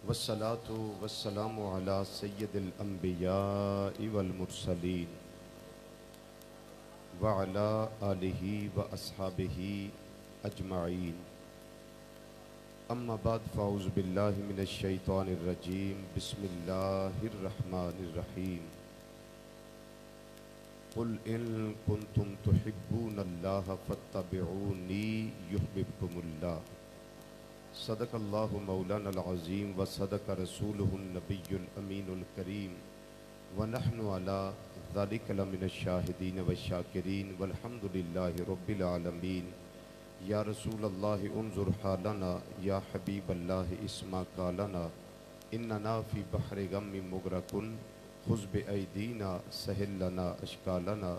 والصلاة والسلام على سید الانبیاء والمرسلین وعلى آلہ واصحابہ اجمعین اما بعد فاعوذ باللہ من الشیطان الرجیم بسم اللہ الرحمن الرحیم قل ان کنتم تحبون اللہ فاتبعونی یحببکم اللہ صدق اللہ مولانا العظیم و صدق رسولہ النبی الامین الکریم ونحن علی ذلک لمن الشاہدین والشاکرین والحمد للہ رب العالمین یا رسول اللہ انظر حالنا یا حبیب اللہ اسما قالنا اننا فی بحر غم مغرقن خذ بایدینا سہل لنا اشکالنا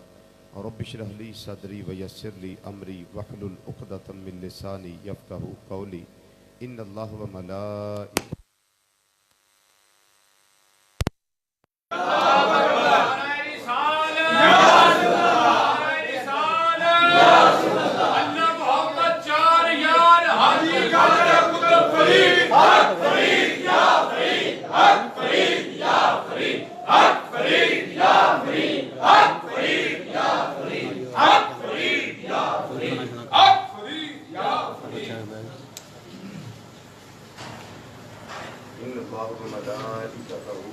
رب اشرح لی صدری ویسر لی امری واحلل عقدۃ من لسانی یفقہوا قولی ان اللہ و ملائکہ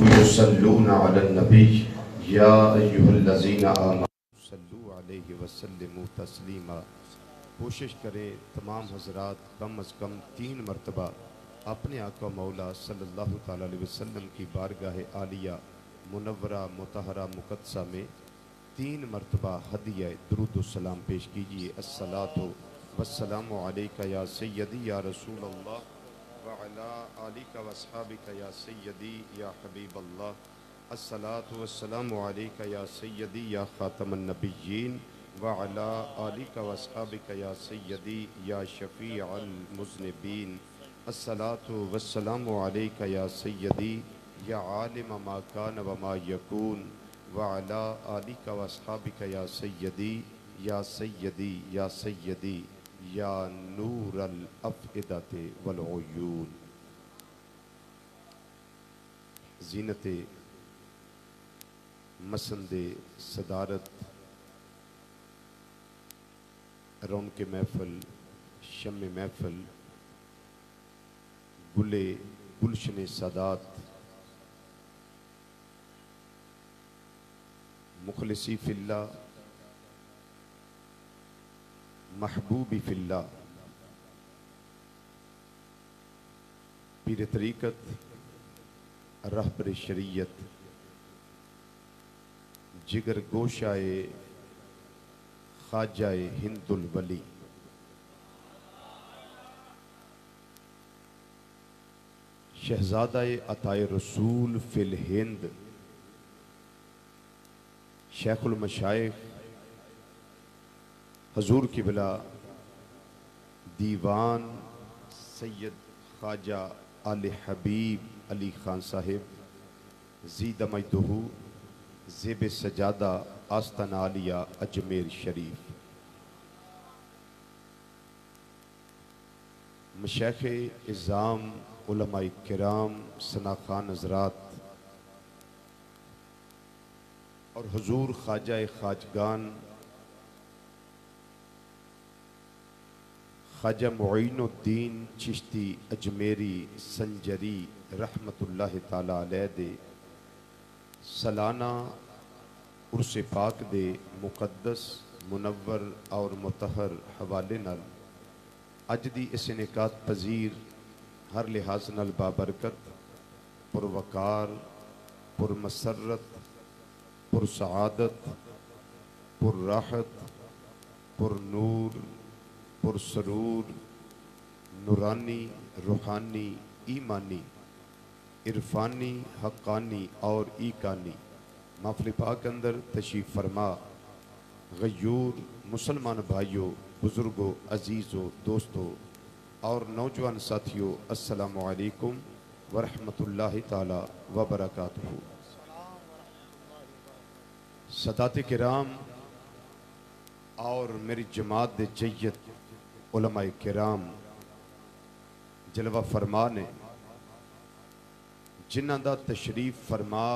یصلون علی النبی یا ایہا الذین آمنوا صلوا علیہ وسلموا تسلیما۔ کوشش کریں تمام حضرات کم از کم 3 مرتبہ اپنے آقا مولا صلی اللہ تعالیٰ علیہ وسلم کی بارگاہ عالیہ منورہ مطہرہ مقدسہ میں 3 مرتبہ ہدیہ درود و سلام پیش کیجئے۔ الصلاۃ والسلام علیکہ یا سیدی یا رسول اللہ وعلی آلک واصحابک یا سیدی یا حبیب اللہ۔ الصلاۃ والسلام علیکہ یا سیدی یا خاتم النبیین وعلی آلک واصحابک یا سیدی یا شفیع المذنبین۔ الصلاۃ والسلام علیکہ یا سیدی یا عالم ما کان وما یکون وعلی آلک واصحابک یا سیدی یا سیدی یا سیدی یا نور الافئدۃ والعیون۔ زینت مسند صدارت رونق محفل شم محفل گل گلشن سادات مخلصی فی اللہ محبوبی فی اللہ پیر طریقت رہبر شریعت جگر گوشائے خواجہ ہند الولی شہزادہ عطائے رسول فی الہند شیخ المشائخ حضور قبلہ دیوان سید خواجہ آل حبیب علی خان صاحب زید مجدہ زیب سجادہ آستان عالیہ اجمیر شریف، مشایخ اعظام علماء کرام ثناخوان حضرات اور حضور خواجہ خواجگان خواجہ معین الدین چشتی اجمیری سنجری رحمت اللہ تعالی علیہ دے سالانہ عرس پاک دے مقدس منور اور مطہر حوالے نال اج دی اس انعقاد پذیر ہر لحاظ نال بابرکت پروقار پرمسرت پرسعادت پرراحت پرنور پرسرور نورانی روحانی ایمانی عرفانی حقانی اور ایکانی محفل پاک اندر تشریف فرما غیور مسلمان بھائیوں بزرگوں عزیزوں دوستوں اور نوجوان ساتھیوں السلام علیکم ورحمۃ اللہ تعالی وبرکاتہ۔ سادات کرام اور میری جماعت دے جیت علماء کرام جلوہ فرما نے جنہاں دا تشریف فرما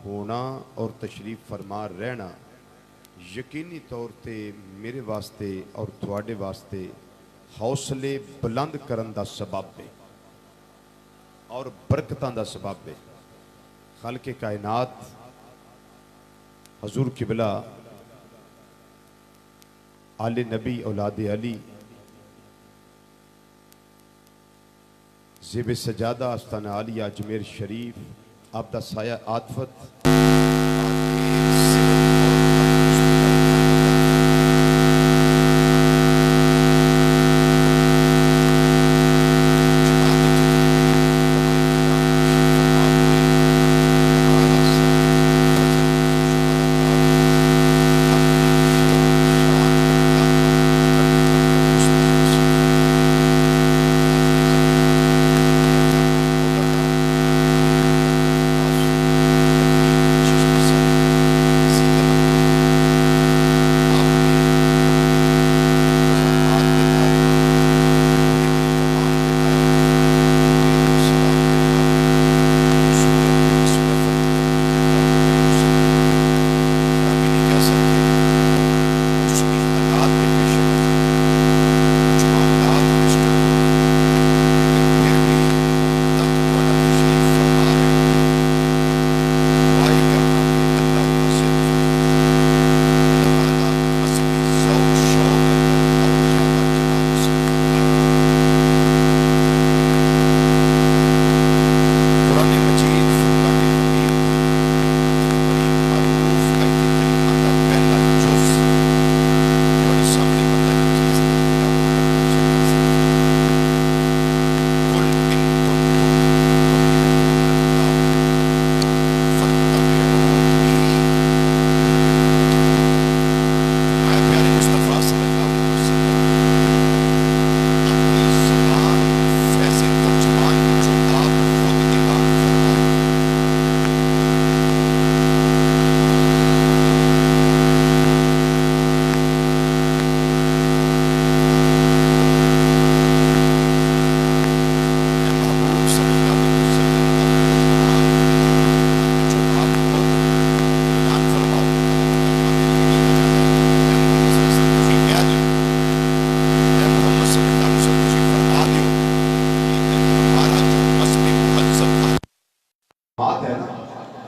ہونا اور تشریف فرما رہنا یقینی طور تے میرے واسطے اور تھوڑے واسطے حوصلے بلند کرن دا سبب ہے اور برکتاں دا سبب ہے۔ خالق کائنات حضور قبلہ آل نبی اولاد علی زیب سجادہ آستانہ عالیہ اجمیر شریف آپ دا سایہ عاطفت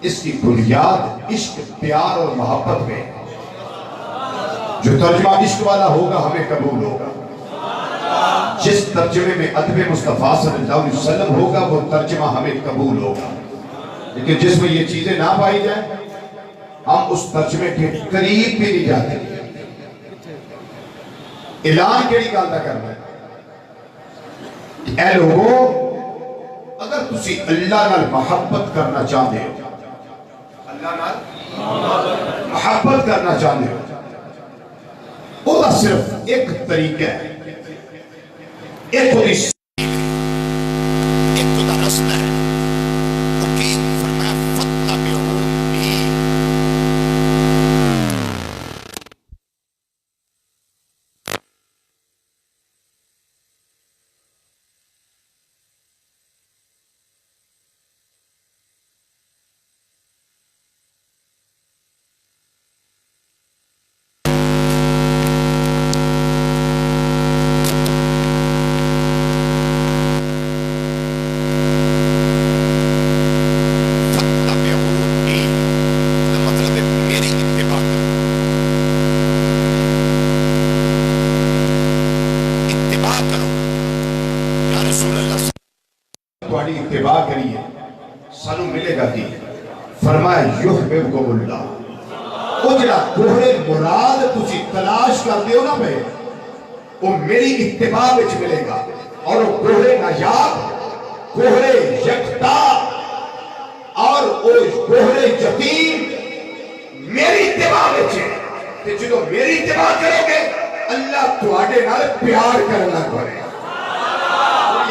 اس کی بنیاد عشق پیار اور محبت میں جو ترجمہ عشق والا ہوگا ہمیں قبول ہوگا جس ترجمے میں ادب مصطفیٰ صلی اللہ علیہ وسلم ہوگا وہ ترجمہ ہمیں قبول ہوگا لیکن جس میں یہ چیزیں نہ پائی جائیں ہم اس ترجمے کے قریب بھی نہیں جاتے اعلان کیڑی گل دا کرنا ہے اے لوگوں اگر تسی اللہ نال محبت کرنا چاہتے ہو اللہ نال محبت کرنا چاہتے ہو وہ دا صرف ایک طریقہ ہے ایک تو دا رسل ہے وکیل فرمایا فَاتَّبِعُونِي تھوڑی اتباع کریے سانو ملے گا کی فرمایا یحببکم اللہ وہ جڑا کوہرے مراد تسی تلاش کر دیو نا پہ وہ میری اتباع وچ ملے گا اور وہ کوہرے نایاب کوہرے یکتا اور وہ کوہرے یتیم میری اتباع وچ ہے کہ جدو میری اتباع کرو گے اللہ تواڈے نال پیار کرنا کرے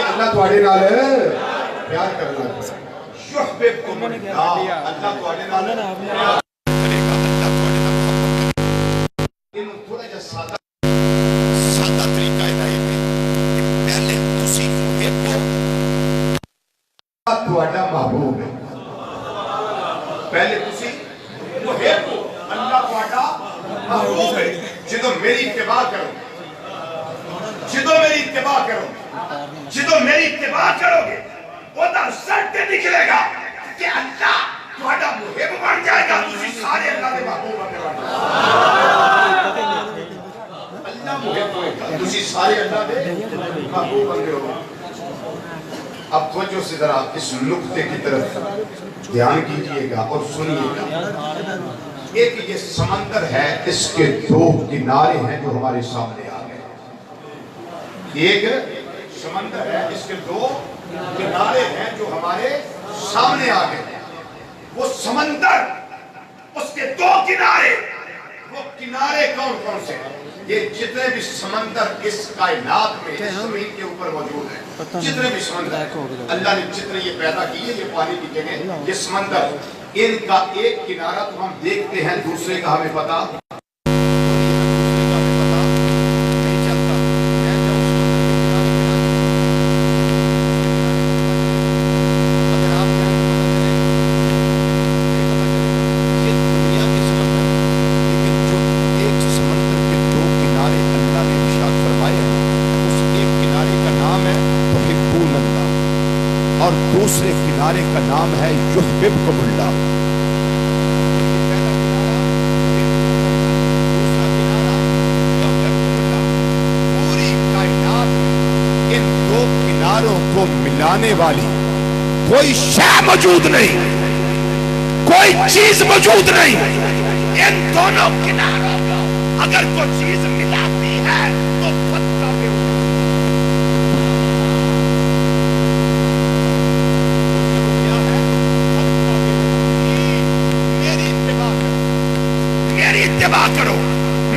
اللہ تواڈے نال پیار کرنا کرے یحببکم اللہ اللہ تواڈے نال پیار کرے گا اللہ تواڈے نال محبت کرے گا انہوں تھوڑا جا سادہ طریقہ ہے کہ پہلے تسی محبت تہاڈا محبوب ہے پہلے تسی محب ہو اللہ تہاڈا محبوب ہے جدو میری اتباع کرو جدو میری اتباع کرو گے وہ دا رزلٹ نکلے گا کہ اللہ تہاڈا محب بن جائے گا تسی سارے اللہ دے محبوب بن جائے گا اللہ محب ہوئے گا تسی سارے اللہ دے محبوب بن گئے ہو اب توجہ سے ذرا اس نقطے کی طرف دھیان کیجئے گا اور سنیے گا ایک یہ سمندر ہے اس کے دو کنارے ہیں جو ہمارے سامنے آ گئے ایک سمندر ہے اس کے دو کنارے ہیں جو ہمارے سامنے آ گئے وہ سمندر اس کے دو کنارے وہ کنارے کون کون سے یہ جتنے بھی سمندر اس کائنات میں اس زمین کے اوپر موجود ہیں جتنے بھی سمندر اللہ نے جتنے یہ پیدا کیے یہ پانی کی جگہ یہ سمندر ان کا ایک کنارہ تو ہم دیکھتے ہیں دوسرے کا ہمیں پتا دوسرے کنارے کا نام ہے یحببکم اللہ پوری کائنات میں ان دو کناروں کو ملانے والی کوئی شے موجود نہیں کوئی چیز موجود نہیں ان دونوں کناروں کو اگر کوئی چیز ملاتی ہے تو پتہ پہ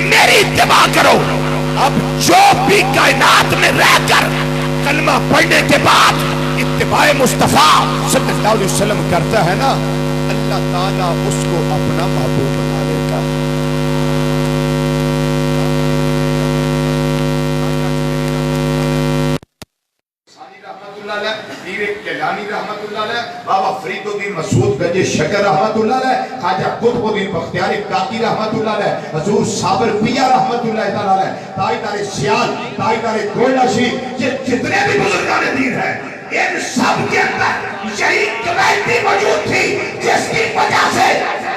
میری اتباع کرو اب جو بھی کائنات میں رہ کر کلمہ پڑھنے کے بعد اتباع مصطفیٰ صلی اللہ علیہ وسلم کرتا ہے نا اللہ تعالیٰ اس کو اپنا محبوب بنا لے گا کیلانی رحمت اللہ علیہ بابا فرید الدین مسعود گنج شکر رحمت اللہ علیہ خواجہ قطب الدین بختیار کاکی رحمت اللہ علیہ حضور صابر پیا رحمت اللہ علیہ تاجدار سیال تاجدار گولڈا شریف یہ جتنے بھی بزرگان دین ہیں ان سب کے اندر یہی کوالٹی موجود تھی جس کی وجہ سے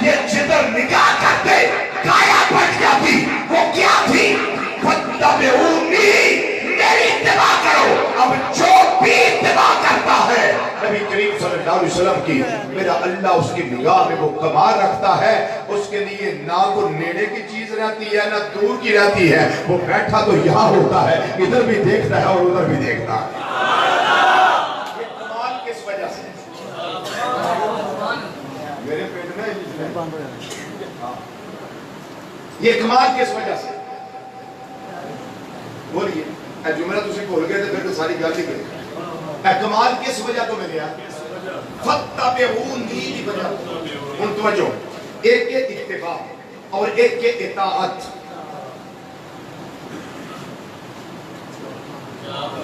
یہ جدر نگاہ کرتے کایا بچ جاتی وہ کیا تھی فَاتَّبِعُونِي میری اتباع کرو اب جو بھی اتباع کرتا ہے نبی کریم صلی اللہ علیہ وسلم کی میرا اللہ اس کی نگاہ میں وہ کمال رکھتا ہے اس کے لیے نہ کو نیڑے کی چیز رہتی ہے نہ دور کی رہتی ہے وہ بیٹھا تو یہاں ہوتا ہے ادھر بھی دیکھتا ہے اور ادھر بھی دیکھتا ہے یہ کمال کس وجہ سے میرے پیٹ میں یہ کمال کس وجہ سے بولیے اے جملہ تُسے کھول گئے تھے پھر تو ساری گل نہیں گئی اے کمال کس وجہ تو ملے فَاتَّبِعُونِي کی وجہ ان توجہ ایک کے اتباع اور ایک کے اطاعت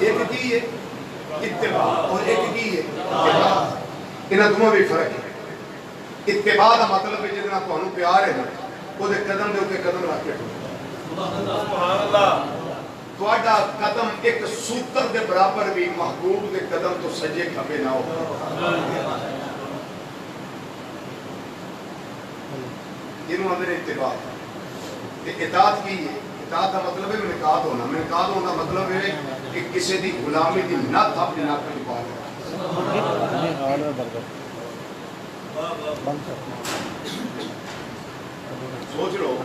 ایک کی ہے اتباع اور ایک کی ہے اطاعت انہاں دونوں بھی فرق ہے اتباع دا مطلب ہے جتنا تانوں پیار ہے نا وہ دے قدم دے اوپر قدم رکھ کے سبحان اللہ تواڈا قدم ایک سوتر دے برابر بھی محبوب دے قدم تو سجے کھبے نہ ہو انہوں اندر اتباع اطاعت کی ہے اطاعت کا مطلب ہے منقاد ہونا منقاد ہونا مطلب ہے کہ کسی دی غلامی دی نت اپنے ناک میں پا لے سوچ لو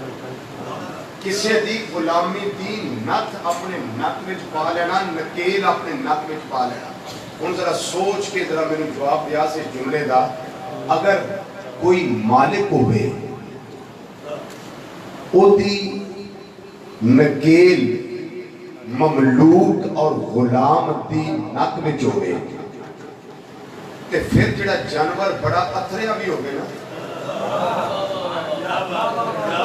کسی دی غلامی دی نت اپنے نک میں پا لینا نکیل اپنے نک میں پا لینا ان ذرا سوچ کے ذرا میں نے جواب دیا سے جملے دا اگر کوئی مالک ہوئے او دی نکیل مملوک اور غلام دی نک میں چوڑے تے پھر جڑا جانور بڑا اتھریا بھی ہو گئے نا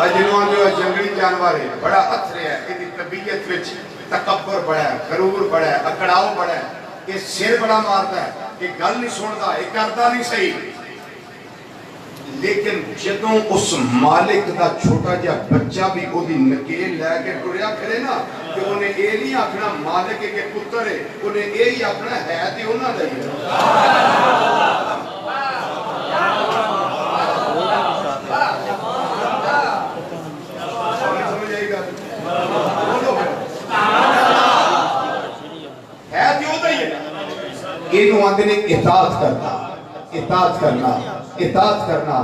جنہوں جو جنگلی جانور ہے بڑا اتھریا ہے یہ طبیعت وچ تکبر بڑا ہے غرور بڑا ہے اکڑاؤ بڑا ہے یہ سر بڑا مارتا ہے یہ گل نہیں سنتا، یہ کرتا نہیں صحیح، لیکن جدوں اس مالک دا چھوٹا جا بچہ بھی وہ دی نکیل لے کے ٹریا کرے نا، کہ انہیں یہ نہیں آکھنا مالک کے پتر ہے، انہیں یہی آکھنا ہے تے انہاں دا ہی ہے۔ انہوں آندے نے اطاعت کرنا، اطاعت کرنا، اطاعت کرنا،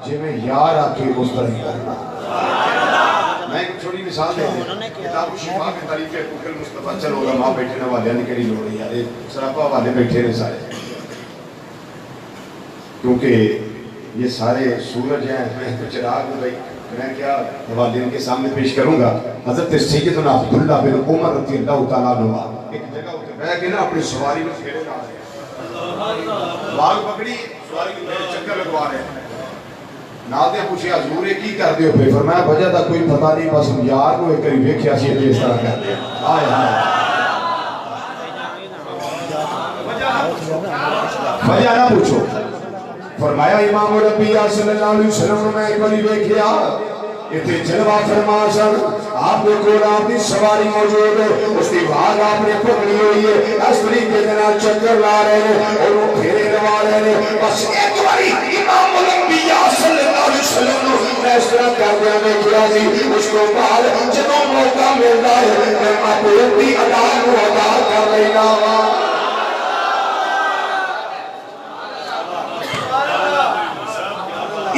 جی میں یار آکے اس طرح کرنا۔ میں ایک چھوڑی مثال دے دیں، کتاب شفا کے طریق فکر مصطفیٰ چلو گا ماں بیٹھے نہ والے نہیں کری لوڑی یار، سراپا والے بیٹھے رہے سارے، کیونکہ یہ سارے سورج ہیں، میں تو چراغ ہوں بھائی، میں کیا حوالے ان کے سامنے پیش کروں گا۔ حضرت سیدنا عبداللہ بن عمر رضی اللہ تعالیٰ عنہ ایک جگہ ہوتے بیٹھ کے نا اپنی سواری میں پھیرے جا رہے ہیں، باغ پکڑی سواری کی میرے چکر لگوا رہے ہیں، نادے پوچھے حضور کی کر دیو پہ، فرمایا وجہ تھا کوئی پتہ نہیں، بس ہم یار کو ایک قریب ایک خیاسی ہے اس طرح کر دیا۔ آئے آئے وجہ نہ پوچھو، فرمایا امام ربی صلی اللہ علیہ وسلم میں ایک قریب ایک کیا اتنے جلوہ فرما سن، آپ نے کول آپ دی سواری موجود ہے، اس دی بھاگ آپ نے پکڑی ہوئی ہے، اس طریقے دینا چکر لا رہے ہیں اور وہ پھیرے لوا رہے ہیں، بس ایک باری امام الانبیاء صلی اللہ علیہ وسلم نے اس طرح کر دیا میں کیا سی، اس کو بعد جدوں موقع ملتا ہے میں اپنی ادا کو ادا کر لینا ہوا۔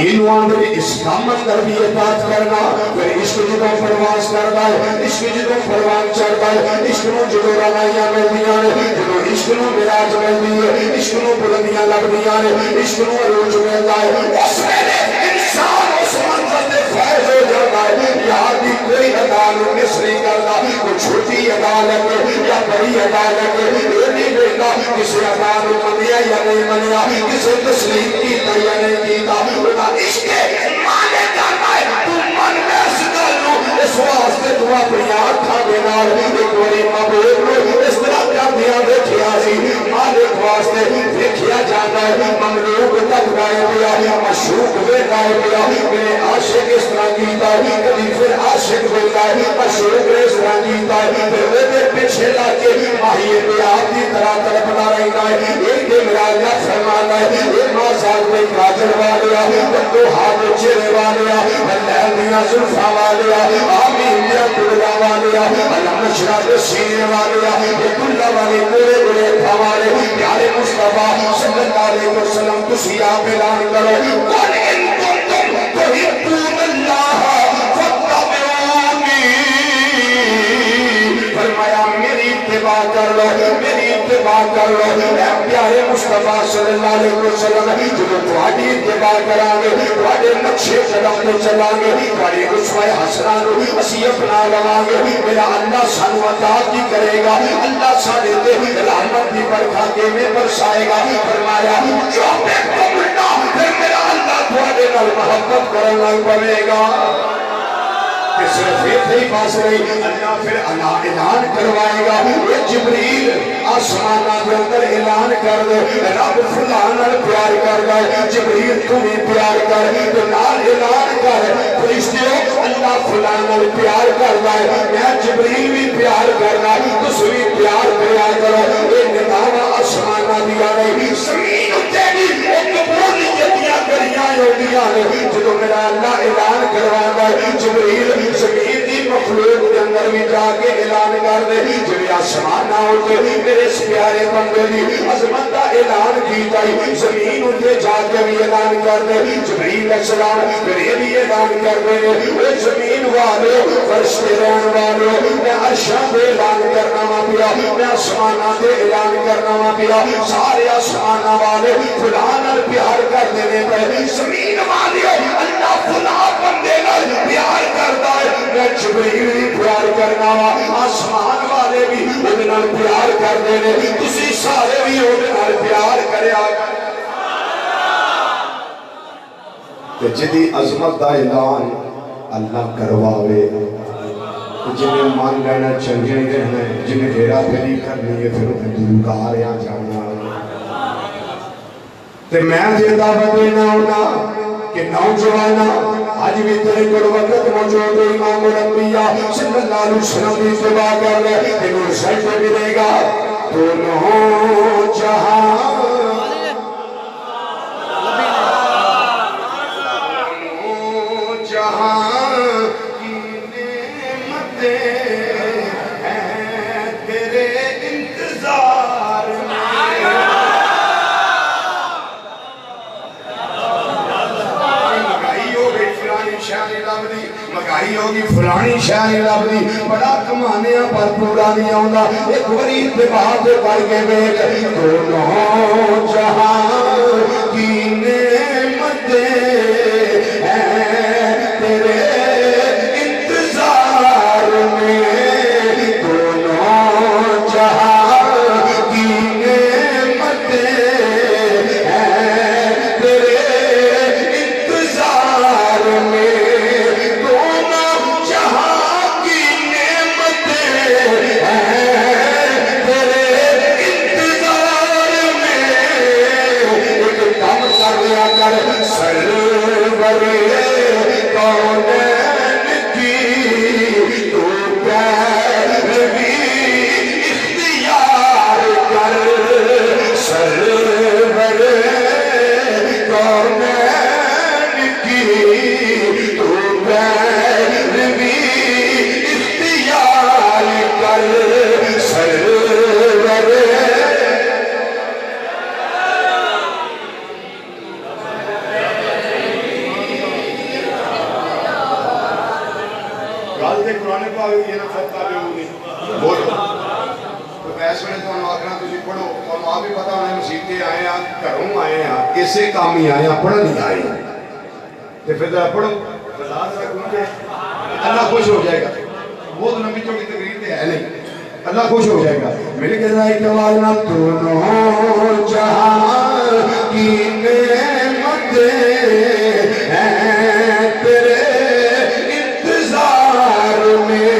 انہوں آندھے اس کام اندر بھی اطاعت کرنا، پھر عشق جدوں پرواز کرتا ہے، عشق جدوں پروان چڑھتا ہے، عشق نو جدوں رنائیاں ملدیاں نے، جدوں عشق نو مراج ملدی ہے، عشق نو بلندیاں لبدیاں نے، عشق نو عروج ملتا ہے، اس ویلے انسان اس منظر دے فائز ہو جاتا ہے، یہاں دی کوئی ادا نو مس نہیں کرتا، کوئی چھوٹی ادا لگے یا بڑی ادا لگے، یہ نہیں دیکھتا کسی ادا نو منیا یا نہیں منیا، کسی تسلیم کیتا یا نہیں کیتا، عشق مانے کرنا ہے، تو من میں اس گلو اس واسطے تو اپنی آنکھاں دے نال ایک بڑی محبوب نو اس طرح کر دیا دیکھیا سی، مالک واسطے دیکھیا جاتا ہے، مملوک تک گائے دیا، مشروق بے گائے دیا، میرے عاشق اس طرح کیتا ہے، کبھی پھر عاشق بلتا ہے، مشروق اس طرح کیتا ہے، پھر میرے پیچھے لاکے ماہی بے آپ کی طرح تڑپنا رہتا ہے، ایک دے میرا اللہ فرمانا ہے، ایک ماں ساتھ میں کاجر والیا، تو ہاتھ چہرے والیا، اللہ دیا زلفہ والیا، آمین دیا دلگا والیا، اللہ مشرہ دے سینے والیا، یہ اللہ والے پورے بڑے پھوالے، پیارے مصطفیٰ صلی اللہ علیہ وسلم تسی آپ اعلان کرو، قُلْ إِن كُنتُمْ تُحِبُّونَ اللَّهَ فَاتَّبِعُونِي، فرمایا میری اتباع کر لو، میری اتباع کر لو، اے پیارے مصطفیٰ صلی اللہ علیہ وسلم، جنہوں تواڈی اتباع کرانگے، تواڈے نقشے قدم تے چلانگے، تواڈی اسوہ حسنہ اسی اپنا لوانگے، میرا اللہ سانو عطا کی کرے گا، اللہ سانے تے رحمت کی برکھا کے میں برسائے گا، فرمایا جو میں تمنا پھر میرا اللہ تواڈے نال محبت کرنا پڑے گا۔ کہ صرف ایک ہی پاس رہی، اللہ پھر اعلان کروائے گا، یہ جبریل آسمانہ کے اندر اعلان کر دے، رب فلان پیار کر گئے، جبریل تمہیں پیار کر، تو نال اعلان کر، فرشتیوں اللہ فلان پیار کر گئے، میں جبریل بھی پیار کرنا، تس بھی پیار کرو، یہ نظام آسمانہ دیا نہیں، زمین تیری ایک قبولیتیاں کریاں ہوتیاں نے، جدو میرا اللہ اعلان کروانا ہے، جبریل زمین دی مخلوق کے اندر بھی جا کے اعلان کر دے، جب آسمان نہ ہوتے میرے اس پیارے بندے دی عظمت کا اعلان کی جائی، زمین اٹھے جا کے بھی اعلان کر دے، جبریل علیہ السلام پھر یہ بھی اعلان کر دے، اے زمین والے فرش کے رہن والے، میں عرشاں دے اعلان کرنا ماں پیا، میں آسمانہ دے اعلان کرنا ماں پیا، سارے آسمانہ والے فلان پیار کر دینے پہ، زمین والے اللہ فلان بندے پیار کرتا ہے، میں جبریل بھی پیار کرنا وا، آسمان والے بھی انہاں پیار کر دینے، تسی سارے بھی انہاں پیار کرے آگا۔ جدی عظمت دا اعلان اللہ کرواوے، جنہیں مان لینا چنگے رہنے، جنہیں ہیرا پھیری کرنی ہے، پھر انہیں دلکار یہاں جانا، تے میں جے دعوت دینا ہونا کہ نوجوانا آج بھی تیرے کو وقت موجود ہے امام الانبیاء صلی اللہ علیہ وسلم کی اتباع کر لے انہوں سجدے ملے گا تو نوجہاں مکائی ہوگی فلانی شاہ لبدی بڑا کمانیاں پر پورا نہیں آؤں ایک بڑی اتباع کر کے بیٹھ دونوں جہاں کی نعمتیں ہیں تیرے انتظار میں دونوں جہاں کی نعمتیں ہیں تیرے انتظار میں اسے کام ہی آئے ہیں پڑھا نہیں آئے ہیں تو پھر ذرا پڑھو اللہ خوش ہو جائے گا وہ تو نبی چوکی تقریر تے ہے نہیں اللہ خوش ہو جائے گا مل کے ذرا اکوالنا دونوں جہاں کی نعمتیں ہیں تیرے انتظار میں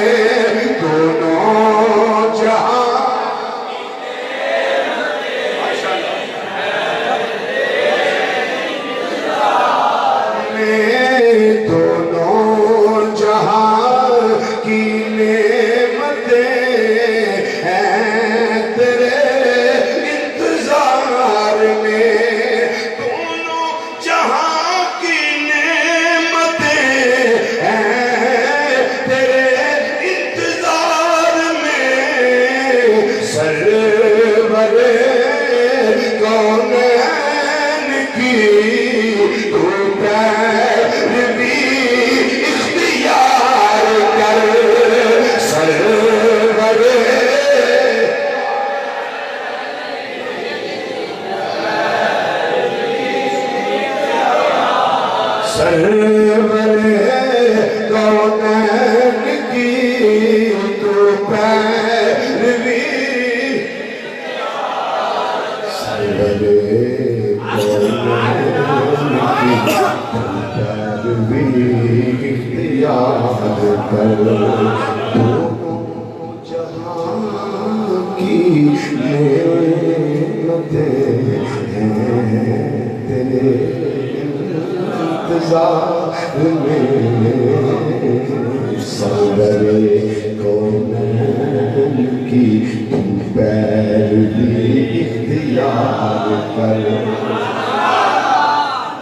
دونوں جہاں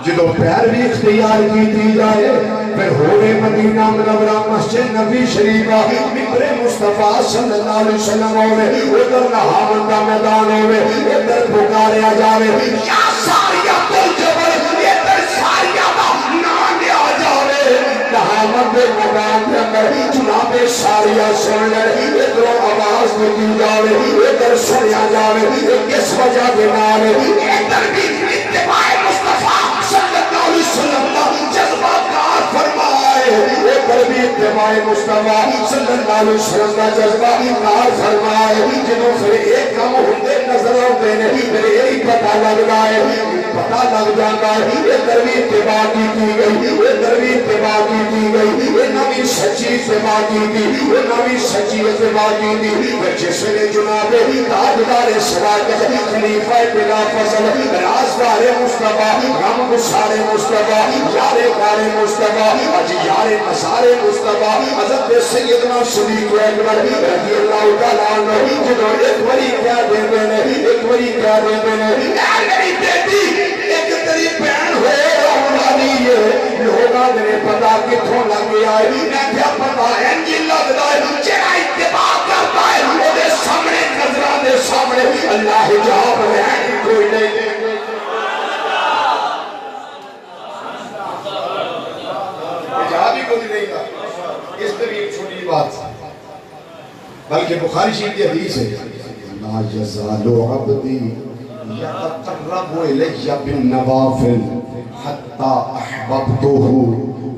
جدو پیر بھی اختیار کی دی جائے پھر ہوئے مدینہ منورہ مسجد نبی شریفہ ممبر مصطفیٰ صلی اللہ علیہ وسلم ہوئے ادھر نہاون کا میدان ہوئے ادھر پکاریا جاوے یا ساریہ کل جبل ادھر ساریہ دا نام لیا جاوے نہاون دے مقام کے اندر جناب ساریہ سن لے ادھر آواز دی جاوے ادھر سنیا جاوے کس وجہ کے نام ادھر بھی اتباع مصطفیٰ صلی اللہ علیہ وسلم کا جذبہ کار فرمائے ایک بھی اتباع مصطفیٰ صلی اللہ علیہ وسلم کا جذبہ کار فرمائے جنہوں پھر ایک کم ہوتے نظر ہوتے ہیں پھر یہی پتہ لگ رہا ہے پتہ لگ جاتا ہے. ادھر بھی اتباع کی گئی, ادھر بھی اتباع کی گئی. یہ نوی سچی اتباع کی تھی, وہ نوی سچی اتباع کی تھی. جس نے جناب تاجدار صداقت خلیفہ بلا فضل رازدار مصطفیٰ غم گسار مصطفیٰ یار غار مصطفیٰ اج یار نثار مصطفیٰ حضرت سیدنا صدیق اکبر رضی اللہ تعالیٰ عنہ جنہوں ایک بڑی کیا دیتے ہیں, ایک بڑی کیا دیتے ہیں, اے میری بیٹی ایک تیری بہن ہو رہی ہے. لوگاں نے پتا کتھوں لگ گیا ہے, میں کیا پتا ہے انجی لگتا ہے جڑا اتباع کرتا ہے وہ سامنے نظران دے سامنے اللہ حجاب رہنے کوئی نہیں دے. حجاب ہی کوئی نہیں گا. اس پر ایک چھوٹی بات بلکہ بخاری شریف کی حدیث ہے, لا یزال عبدی یتقرب الی بالنوافل حتی احببته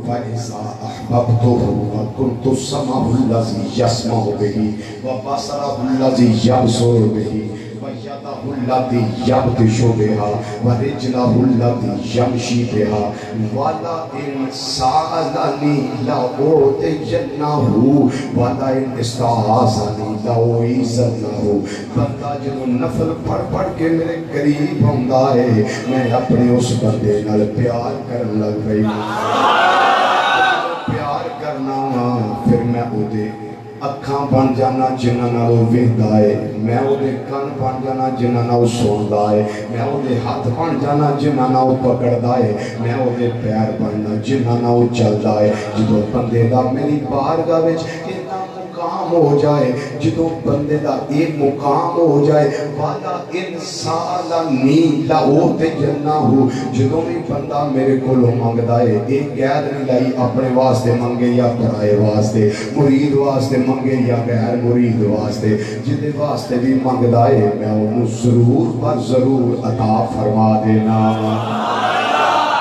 فإذا أحببته وكنت سمعه الذي يسمع به وبصره الذي يبصر به ويده التي يبطش بها ورجله التي يمشي بها ولئن سألني لأعطينه ولئن استعاذني لأعيذنه. بندہ جدو نفل پڑھ کے میرے قریب ہوندا ہے میں اپنے اس بندے نال پیار کرن لگ رہی ہوں. پیار کرنا پھر میں او دے اکھاں بن جانا جنہاں نال او ویکھدا ہے, میں او دے کان بن جانا جنہاں نال او سوندا ہے, میں او دے ہاتھ بن جانا جنہاں نال او پکڑدا ہے, میں او دے پیر بننا جنہاں نال او چلدا ہے. جدوں بندے دا میری بارگاہ وچ اتنا مقام ہو جائے, جدوں بندے دا ایک مقام ہو جائے والا انسانانی لاؤتے جنہ ہو. جدوں بھی بندہ میرے کولوں منگدا ہے ایک قید نہیں لائی اپنے واسطے منگے یا پرائے واسطے, مرید واسطے منگے یا غیر مرید واسطے, جدے واسطے بھی منگدا ہے میں انہوں ضرور پر ضرور عطا فرما دینا.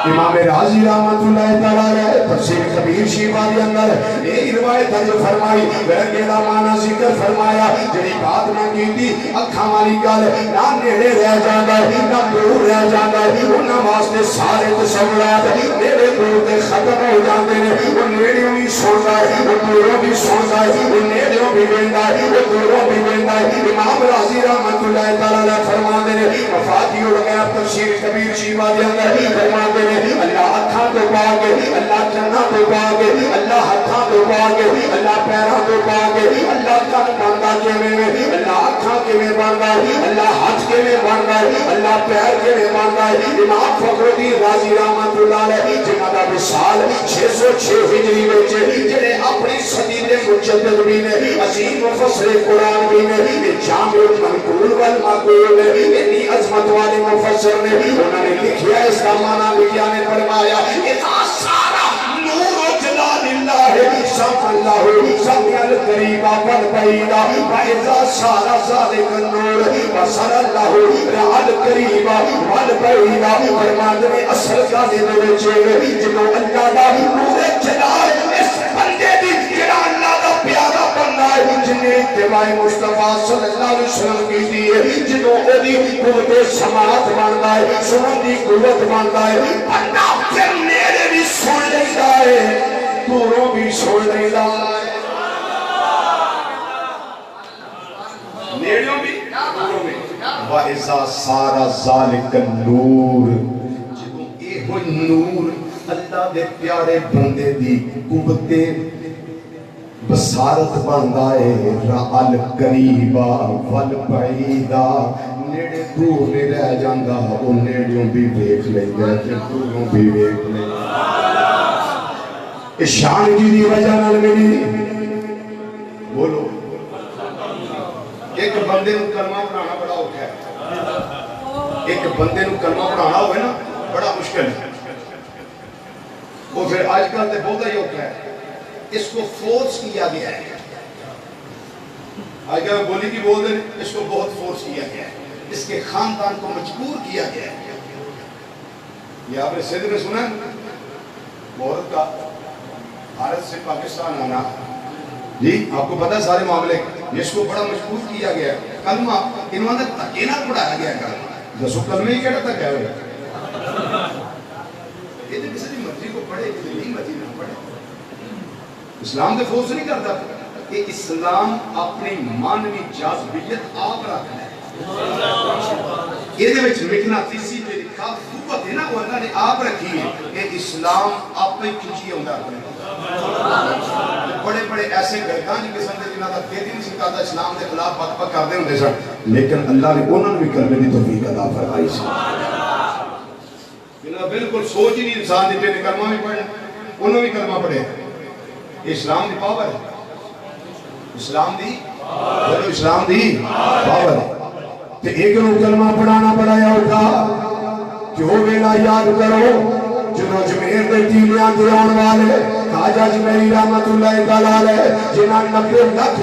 امام راضی رحمت اللہ تعالیٰ علیہ تفسیر کبیر شیفہ کے اندر یہ روایت ہے جو فرمائی ویرگیدہ معنی ذکر فرمایا جنہی بات میں کی تھی اکھاں والی گل نہ نیڑے رہ جاندہ ہے نہ دور رہ جاندہ ہے. انہاں واسطے سارے تصورات نیڑے دور دے ختم ہو جاندے ہیں. وہ نیڑیوں بھی سنتا ہے, وہ دوروں بھی سنتا ہے, وہ نیڑیوں بھی بیندا ہے, وہ دوروں بھی بیندا ہے. امام راضی رحمت اللہ تعالیٰ علیہ فرما دے وفاتی ہو گیا تفسیر کبیر شیفہ کے اندر فرما دے اللہ ہتھاں تو پاگے, اللہ جنہ تو پاگے, اللہ ہتھاں تو پاگے, اللہ پیروں تو پاگے, اللہ کن بندہ کے میں, اللہ ہتھاں کے میں بندہ ہے, اللہ ہاتھ کے میں بندہ ہے, اللہ پیر کے میں بندہ ہے. امام فخر الدین رازی رحمت اللہ علیہ جنہ دا وصال 606 ہجری وچ جڑے اپنی صدی دے مجدد بھی نے, عظیم مفسر قرآن بھی نے, جامع المنقول والمعقول نے, اتنی عظمت والے مفسر نے, انہوں نے لکھیا اس کا معنی لکھیا نے فرمایا اذا سارا نور جلال اللہ سب اللہ سمع القریبہ والبعیدہ وَإِذَا سَارَ ذَلِكَ النُّورُ وَصَرَ اللَّهُ رَعَ الْقَرِيبَ وَالْبَعِیدہ. فرماتے ہیں اصل کا دے بچے جنہوں اللہ دا نور جلال اس بندے دی جنہوں اللہ دا پیارا بندہ ہے جنہیں اتباع مصطفیٰ صلی اللہ علیہ وسلم کی دیئے جنہوں او دی قوت سماعت بندہ ہے, سنن دی قوت بندہ ہے. بندہ پھر میرے بھی سن لیتا ہے, دوروں بھی سن لیتا ہے, نیڑیوں بھی دوروں بھی. وَإِذَا سَارَ ذَلِكَ النُّورُ جدوں اے ہوئی نور اللہ دے پیارے بندے دی قوت بصارت بندہ ہے رَعَ الْقَرِيبَ وَالْبَعِیدَ. نیڑے دور نہیں رہ جاندہ وہ نیڑیوں بھی دیکھ لیں گے دوروں بھی دیکھ لیں گے. اس شان کی دی وجہ نال میری بولو ایک بندے نو کلمہ پڑھانا بڑا اوکھا ہے, ایک بندے نو کلمہ پڑھانا ہوئے نا بڑا مشکل ہے. وہ پھر آج کل تے بہت ہی اوکھا ہے, اس کو فورس کیا گیا ہے. آج کل بولی کی بول دیں اس کو بہت فورس کیا گیا ہے, اس کے خاندان کو مجبور کیا گیا ہے. یہ آپ نے صدر میں سنا ہے عورت کا بھارت سے پاکستان آنا, جی آپ کو پتہ ہے سارے معاملے, اس کو بڑا مجبور کیا گیا کلمہ انہوں نے تکینہ پڑھایا گیا کلمہ. دسو کلمہ ہی کہتا کیا ہوئے اسلام دے فورس نہیں کرتا کہ اسلام اپنی مانوی جاذبیت آپ رکھنا ہے یہ دے وچ مقناطیسی تے خاص قوت ہے نا وہ اللہ نے آپ رکھی ہے کہ اسلام آپ ہی کھچی ہوندا ہے بڑے بڑے ایسے گردان جی قسم دے جنہاں دا دل نہیں سکھاتا اسلام دے خلاف بک بک کردے ہوندے سن لیکن اللہ نے انہوں نے بھی کلمے دی توفیق عطا فرمائی سی جنہاں بالکل سوچ ہی نہیں انسان دی پہ کلمہ بھی پڑھنا انہوں بھی کلمہ پڑھے اسلام دی پاور ہے اسلام دی اسلام دی پاور ہے تے ایک نو کلمہ پڑھانا پڑایا ہوگا کہ وہ ویلا یاد کرو جنہوں جمعیر دے تیلیاں دے آن والے خواجہ جمیری رحمت اللہ تعالی جنہاں 90 لاکھ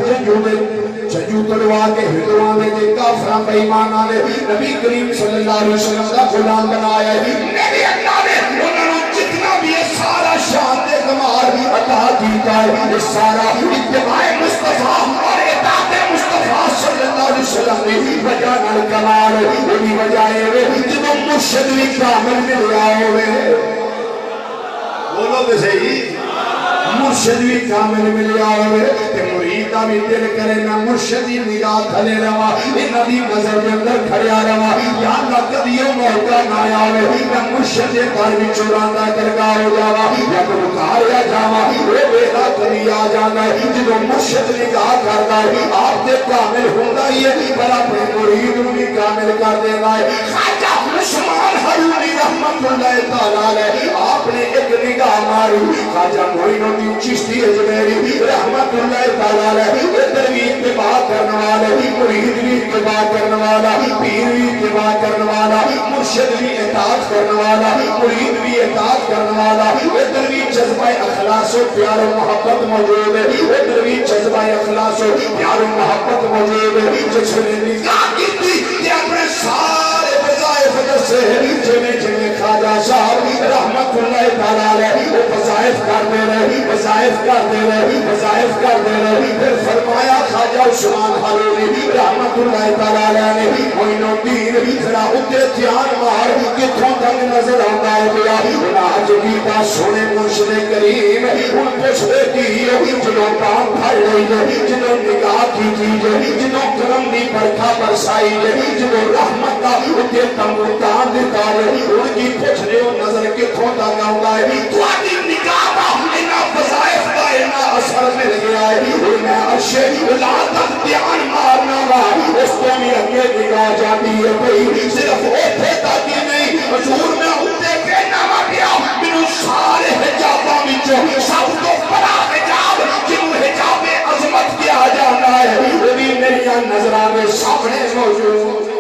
جنگیوں تلوار کے ہندوان دے کافران بے ایمان آنے نبی کریم صلی اللہ علیہ وسلم کا غلام بنایا ہے میرے اللہ نے انہوں نے جتنا بھی یہ سارا شان دے کمال عطا کیتا ہے یہ سارا اتباع مصطفیٰ اور اطاعت مصطفیٰ صلی اللہ علیہ وسلم نے وجہ نال کمال انہی وجہ ہے جنہوں مرشد بھی کامل مل آئے ہوئے بولو دے صحیح مرشد بھی کامل مل آئے تے مریدہ بھی دل کرے نا مرشدی نگاہ کھلے روا نبی نظر میں اندر کھڑیا روا یا اللہ قدیوں موقع نہ آئے نا مرشد گھر بھی چوراندہ درگاہ ہو جاوا یا تو بکاریا جاوا وہ بیدا کری آ جانا ہے جنہوں مرشد نگاہ کرتا ہے آپ دے کامل ہوندہ ہی ہے پر اپنے مرید بھی کامل کر دینا ہے خواجہ عثمان حرونی رحمت اللہ تعالی آپ نے ایک نگاہ ماری خواجہ معین الدین چشتی اجمیری رحمت اللہ تعالی ادھر بھی اتباع کرنے والا مرید بھی اتباع کرنے والا پیر بھی اتباع کرنے والا مرشد بھی اطاعت کرنے والا مرید بھی اطاعت کرنے والا ادھر بھی جذبہ اخلاص و پیار و محبت موجود ہے ادھر بھی جذبہ اخلاص و پیار و محبت موجود ہے جس نے نگاہ کی تھی کہ اپنے سارے وظائف سے جنہیں جنہیں خواجہ صاحب رحمت اللہ تعالی وہ وظائف کرتے رہے وظائف کرتے رہے وظائف کرتے رہے پھر فرمایا خواجہ عثمان حرونی رحمت اللہ تعالی نے معین الدین ذرا اتے دھیان مار کتھوں تک نظر آتا ہے گیا آج بھی تا سونے مرشد کریم ان پوچھتے کی جنہوں کام پھڑ رہی ہے جنہوں نگاہ کی چیز جنہوں کرم دی برکھا برسائی ہے جنہوں رحمت کا اتے تمبرتان دیتا ہے ان کی پوچھنے اور نظر کتھوں تک آتا ہے تو آدھی نگاہ کا انہا وظائف کا انہا اثر مل گیا ہے انہا عرش اللہ تک دھیان مارنا رہا اس کو بھی اگے نگاہ جاتی ہے بھئی صرف اوٹھے تاکی نہیں حضور میں ہوتے کہنا گیا منو سارے حجابہ بچوں سب تو بڑا حجاب جنہوں حجاب عظمت کیا جانا ہے وہ بھی میری نظرہ میں سامنے موجود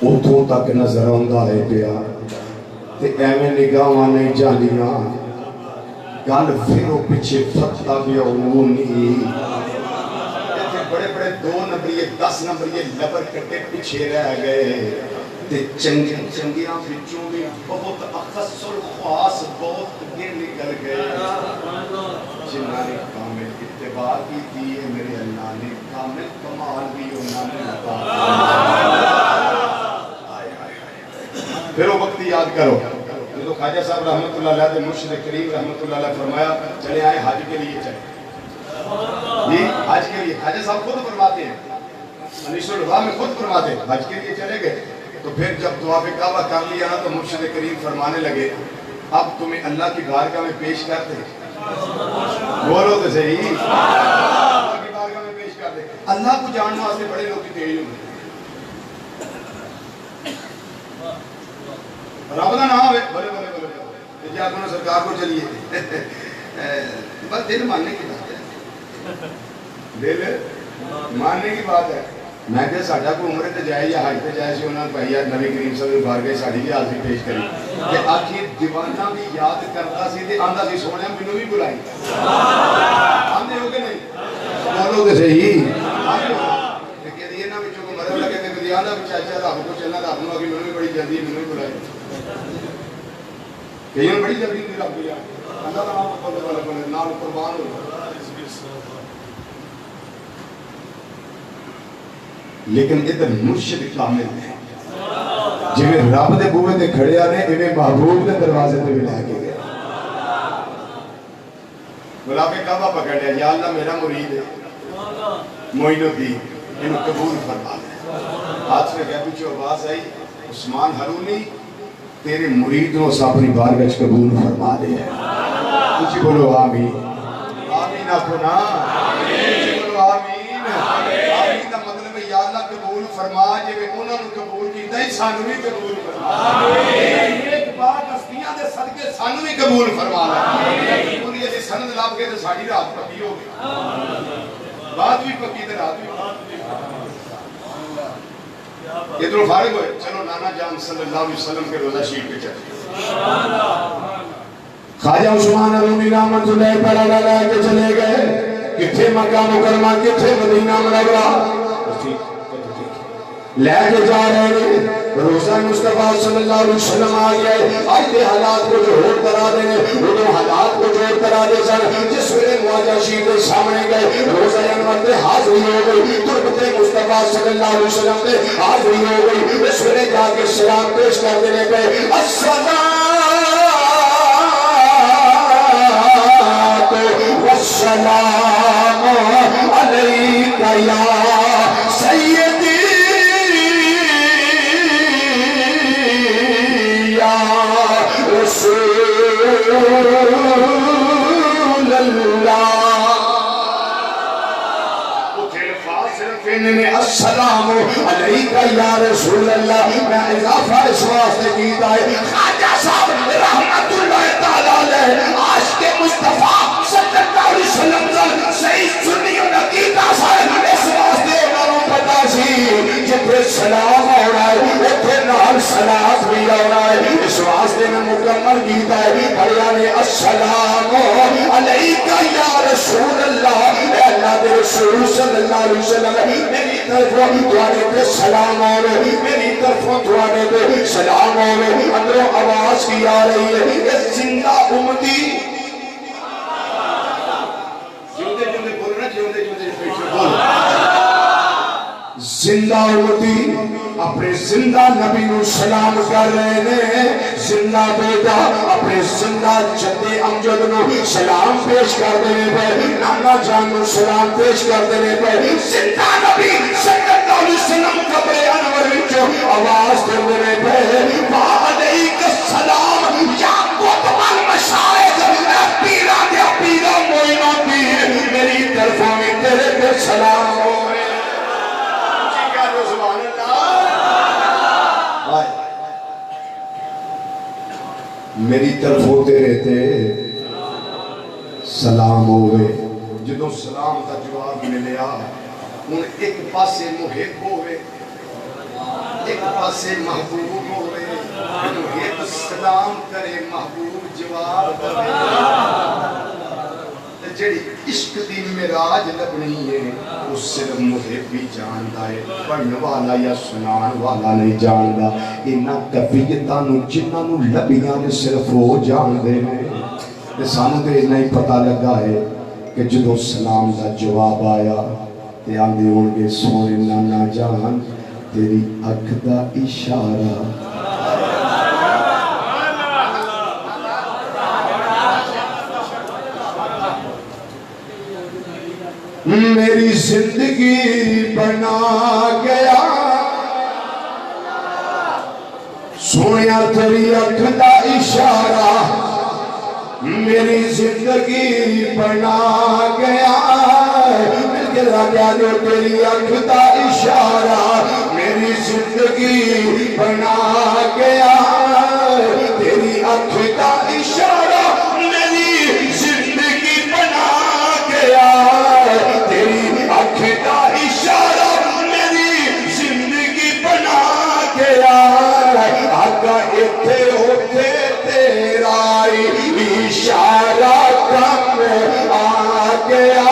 اتھوں تک نظر آندہ ہے پیا تے ایویں نگاہاں نہیں جانیاں گل پھرو پچھے فتح بھی عمومی بڑے بڑے 2 نمبریے 10 نمبریے لبر کٹے پیچھے رہ گئے تے چنگیاں بچوں میں بہت اخص الخواص بہت گر نکل گئے جنہاں نے کامل اتباع کی تھی میرے اللہ نے کامل کمال بھی انہوں نے عطا پھر وہ وقت یاد کرو جو خواجہ صاحب رحمت اللہ علیہ مرشد کریم رحمت اللہ علیہ فرمایا چلے آئے حج کے لیے چلے جی حج کے لیے خواجہ صاحب خود فرماتے ہیں انیس الوفا میں خود فرماتے ہیں حج کے لیے چلے گئے تو پھر جب دعا پہ کعبہ کر لیا نا تو مرشد کریم فرمانے لگے اب تمہیں اللہ کی بارگاہ میں پیش کرتے بولو تو صحیح اللہ کی بارگاہ میں پیش کرتے اللہ کو جاننے واسطے بڑے لوگ کی تیز ہوئے رب دا نام ہے بلے بلے بلے جی آپ نے سرکار کو چلیے بس دل ماننے کی بات ہے دل ماننے کی بات ہے میں کہ ساڑھا کو عمرے تے جائے یا حج تے جائے سے انہوں نے پہیا نبی کریم صلی اللہ علیہ وسلم بارگاہ ساڑھی کی حاضری پیش کری کہ آخر دیوانہ بھی یاد کرتا سی تے آندہ سی سونے منو بھی بلائی آندے ہو کے نہیں بولو تے صحیح آندے ہو کہ دیئے نا بچوں کو مرد لگے تے آدھا بھی چاچا رب کو چلنا رب نو کہ مینوں بھی بڑی جلدی مینوں بھی بلائے کئی بڑی جلدی ہوتی رب کی اللہ کا نام پتہ والا بنے نال قربان ہو لیکن ادھر مرشد کامل ہے جویں رب دے بوئے تے کھڑیا نے ایویں محبوب دے دروازے تے بھی لے کے گیا گلاب کعبہ پکڑ لیا یا اللہ میرا مرید ہے معین الدین انہوں قبول فرما لے ہاتھ میں کہہ پیچھے آواز آئی عثمان ہارونی تیرے مرید نو اسا اپنی بارگاہ قبول فرما لے کچھ بولو آمین آمین آپ نا کچھ بولو آمین آمین کا مطلب ہے یا اللہ قبول فرما جے انہوں نے قبول کیتا ہی سانو بھی قبول فرما ایک بار ہستیاں دے صدقے سانو بھی قبول فرما لے پوری ایسی سند لاب کے تو ساڑی رات پکی ہو گئی بات بھی پکی تے رات بھی یہ تو فارغ ہوئے چلو نانا جان صلی اللہ علیہ وسلم کے روزہ شریف پہ چلے خواجہ عثمان ہارونی رحمت اللہ پر لے کے چلے گئے کتھے مکہ مکرمہ کتھے مدینہ منورہ لے کے جا رہے ہیں روزہ مصطفیٰ صلی اللہ علیہ وسلم آ گئے آج دے حالات کو جو ہوت کرا دے وہ دو حالات کو جو ہوت کرا دے سن جس ویلے مواجہ شیف کے سامنے گئے روزہ انور تے حاضری ہو گئی تربت مصطفیٰ صلی اللہ علیہ وسلم تے حاضری ہو گئی اس ویلے جا کے سلام پیش کر دینے گئے الصلاۃ والسلام علیک یا سیدی رسول اللہ السلام علیکہ یا رسول اللہ میں اضافہ اس واسطے کیتا ہے خواجہ صاحب رحمت اللہ تعالیٰ علیہ عاشق مصطفیٰ صلی اللہ علیہ وسلم صحیح سنیوں نے کیتا صاحب اس واسطے انہوں پتا سی جتنے سلام ہونا ہے اتنے نال سلام بھی ہونا ہے اس واسطے میں مکمل کیتا ہے پڑھیا نے السلام علیکہ یا رسول اللہ اے اللہ دے رسول صلی اللہ علیہ وسلم میری طرفوں توانے پہ سلام آوے میری طرفوں توانے پہ سلام آوے اندروں آواز کی آ رہی ہے یہ زندہ امتی جوندے جوندے بولنا جوندے جوندے بول زندہ امتی اپنے زندہ نبی نو سلام کر رہے ہیں زندہ بیٹا اپنے زندہ جد امجد نو سلام پیش کر دینے پہ نانا جان نو سلام پیش کر دینے پہ زندہ نبی صلی اللہ علیہ وسلم قبر انور وچوں آواز کر دینے پہ وعلیک السلام یا قطب المشائق اے پیرا دیا پیرا موئنہ پیر میری طرفوں میں تیرے پہ سلام ہوئے میری طرف ہوتے رہتے سلام ہوئے جدوں سلام کا جواب ملیا ان ایک پاسے محب ہوئے ایک پاسے محبوب ہوئے محب سلام کرے محبوب جواب کرے جڑی عشق دی معراج لبنی ہے اس صرف محب بھی جاندا ہے پڑھن والا یا سنان والا نہیں جاندا انہاں کفیتاں نو جنہاں نو لبیاں نے صرف وہ جاندے نے تے سانوں تے اتنا ہی پتہ لگا ہے کہ جدوں سلام دا جواب آیا تے آندے ہون گے سونے نانا جان تیری اکھ دا اشارہ میری زندگی بنا گیا سویا تیری اکھ دا اشارہ میری زندگی بنا گیا مل کے لگا جو تیری اکھ دا اشارہ میری زندگی بنا گیا تیری اکھ دا اشارہ میری زندگی بنا گیا تیری اکھ دا اشارہ میری زندگی بنا گیا آقا اتھے ہوتے تیرا اشارہ کم آ گیا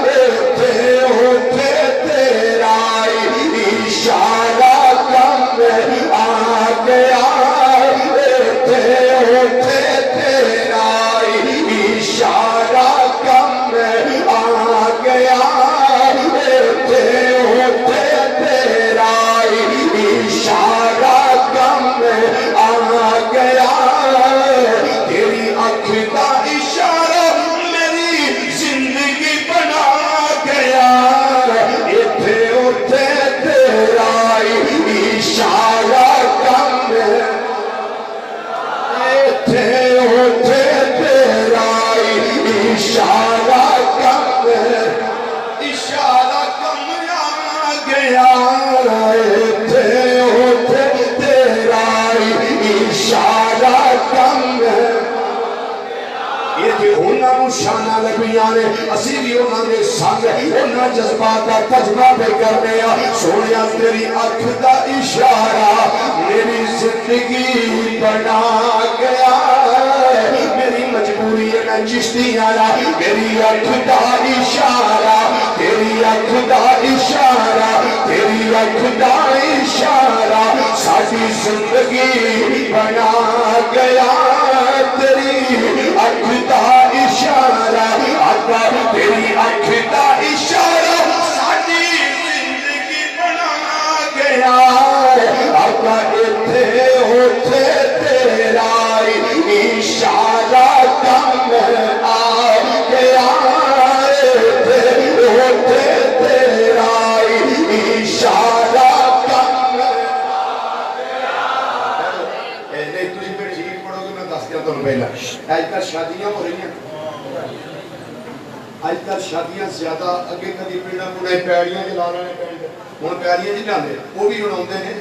اتھے ہوتے تیرا اشارہ نبیاں نے اسی بھی انہاں دے سنگ انہاں جذبات دا تجربہ پہ کرنے سونیا تیری اکھ دا اشارہ میری زندگی بنا گیا میری مجبوری ہے نا چشتی آنا میری اکھ دا اشارہ تیری اکھ دا اشارہ تیری اکھ دا اشارہ ساری زندگی بنا گیا تیری اکھ دا اشارہ آقا تیری اکھ دا اشارہ ساری زندگی بنا گیا آقا اتھے ہوتے تیرا اشارہ کم آ گیا اتھے ہوتے تیرا اشارہ کم آ گیا نہیں تجھے پھر شیر پڑھو گے میں دس دیا تو پہلا آج کل شادیاں ہو رہی ہیں آج کل شادیاں زیادہ اگے کدی پیڑا پوڑا پیڑیاں جلا رہے ہیں ہوں پیڑیاں جی لاندے وہ بھی ہوں آتے ہیں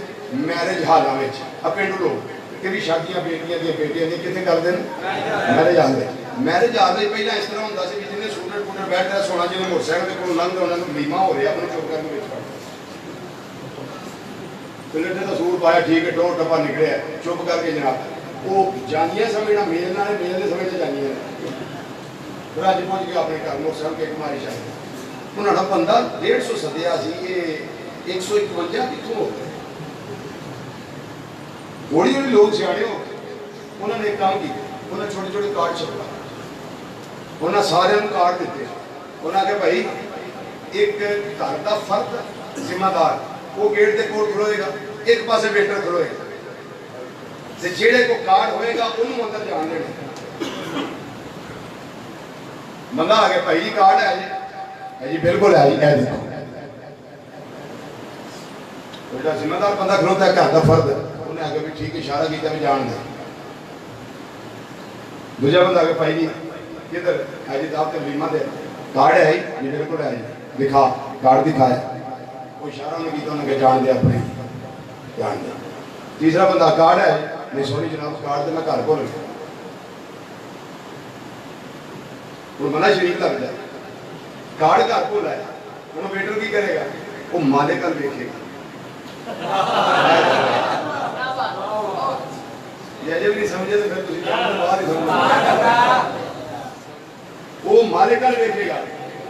میرج حالاں وچ پینڈو لوگ کہ بھی شادیاں بیٹیاں دی بیٹیاں دی کتنے کرتے ہیں میرج حال دے میرج حال دے پہلا اس طرح ہوندا سی کہ جنہیں سوٹر پوٹر بیٹھ رہا سونا جنہیں موٹر سائیکل تے کول لنگھ انہاں نوں ولیمہ ہو رہا اپنے چپ کر کے وچ پہلے تے سوٹ پایا ٹھیک ہے ٹور ٹپا نکلیا چپ کر کے جناب وہ جانیاں سمجھنا میل نال میل دے سمجھتے جانیاں پھر اج پہنچ گیا اپنے گھر موٹر سائیکل کے کماری شاید انہاں دا بندہ 150 سدیا سی یہ 151 کتھوں ہو گئے بڑی بڑی لوگ سیانے ہو انہوں نے ایک کام کی انہوں نے چھوٹے چھوٹے کارڈ چھپا انہوں نے سارے ہم کارڈ دیتے انہوں نے کہا بھائی ایک گھر کا فرد ذمہ دار وہ گیٹ دے کول کھلوئے گا ایک پاسے ویٹر کھلوئے گا تے جیڑے کو کارڈ ہوئے گا انہوں اندر جان دینا بندہ آگے بھائی جی کارڈ ہے جی بالکل ہے جی دیکھو بیٹا ذمہ دار بندہ کھلوتا ہے گھر کا فرد انہیں آگے بھی ٹھیک اشارہ کیتا بھی جان دے دوسرا بندہ آگے بھائی جی کدھر ہے جی صاحب تے ولیمہ دے کارڈ ہے جی بالکل ہے جی دکھا کارڈ دکھایا وہ اشارہ انہیں کیتا انہیں کہ جان دے اپنے جان دے تیسرا بندہ کارڈ ہے نہیں سونی جناب کارڈ دے میں گھر کو لگا وہ منع شریف لگ جائے کارڈ گھر کو لائے انہوں ویٹر کی کرے گا وہ مالک کل دیکھے گا یہ جب نہیں سمجھے تو پھر تجھے جاننے بعد ہی سمجھے وہ مالک کل دیکھے گا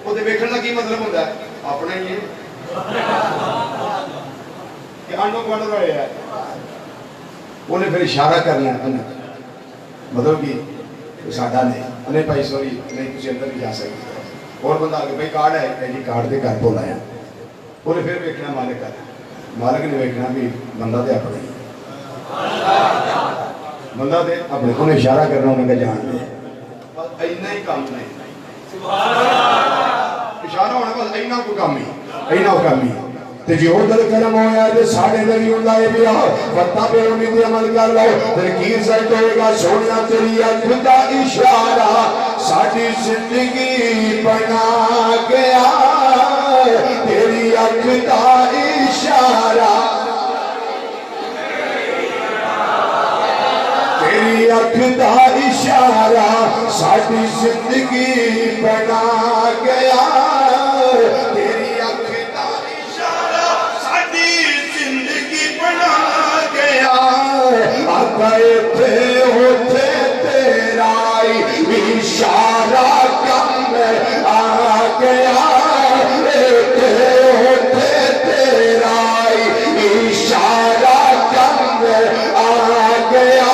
وہ دے بیکھن کا کی مطلب ہوتا ہے اپنا ہی ہے کہ آنڈوں کو آنڈوں رہے ہیں انہیں پھر اشارہ کرنا ہے مطلب کہ ساڑھا نہیں انہیں بھائی سوری نہیں کچھ اندر بھی جا سکتے اور بندہ آگے بھائی کارڈ ہے کہ جی کارڈ دے گھر کو لایا انہیں پھر بیکھنا مالک کر مالک نے بیکھنا بھی بندہ دے اپنے بندہ دے اپنے انہیں اشارہ کرنا انہیں کہ جان دے بس اینا ہی کام نہیں اشارہ ہونا بس اینا کو کام ہی اینا کو کام ہی تے جو ادھر کرم ہویا ہے ساڑھے نبی اللہ بھی آؤ فتح پہ امید عمل کر لو ترکیر سجد ہوئے گا سونیا تیری اکھ دا اشارہ ساڑھی زندگی بنا گیا تیری اکھ دا اشارہ تیری اکھ دا اشارہ ساڑھی زندگی بنا گیا تیری اکھ دا اشارہ ساڑھی زندگی بنا گیا آقا اتھے ہوتے تیرا اشارہ کم آ گیا اتھے ہوتے تیرا اشارہ کم آ گیا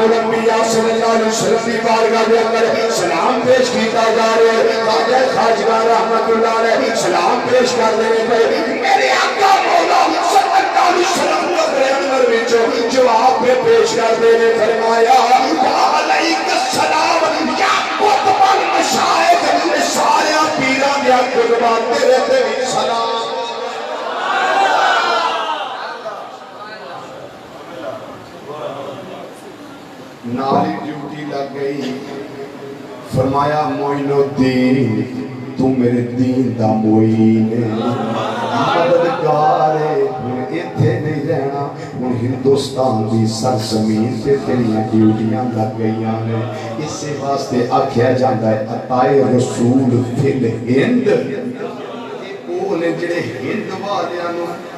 الانبیاء صلی اللہ علیہ وسلم کی بارگاہ کے اندر سلام پیش کیتا جا رہے خواجہ خواجگاہ رحمت اللہ علیہ سلام پیش کر دینے پہ میرے آقا مولا صلی اللہ علیہ وسلم قبر انور وچوں جواب پہ پیش کر دینے فرمایا علیک السلام یا قطب المشائخ سارے پیران یا قطبات تیرے تے سلام نالی ڈیوٹی لگ گئی فرمایا معین الدین تو میرے دین دا معین مددگار ہے اتھے نہیں رہنا ان ہندوستان دی سرزمین پہ تیریاں ڈیوٹیاں لگ گئیاں نے اسے واسطے آکھیا جاندہ ہے عطائے رسول فی الہند انہیں جڑے ہند والیاں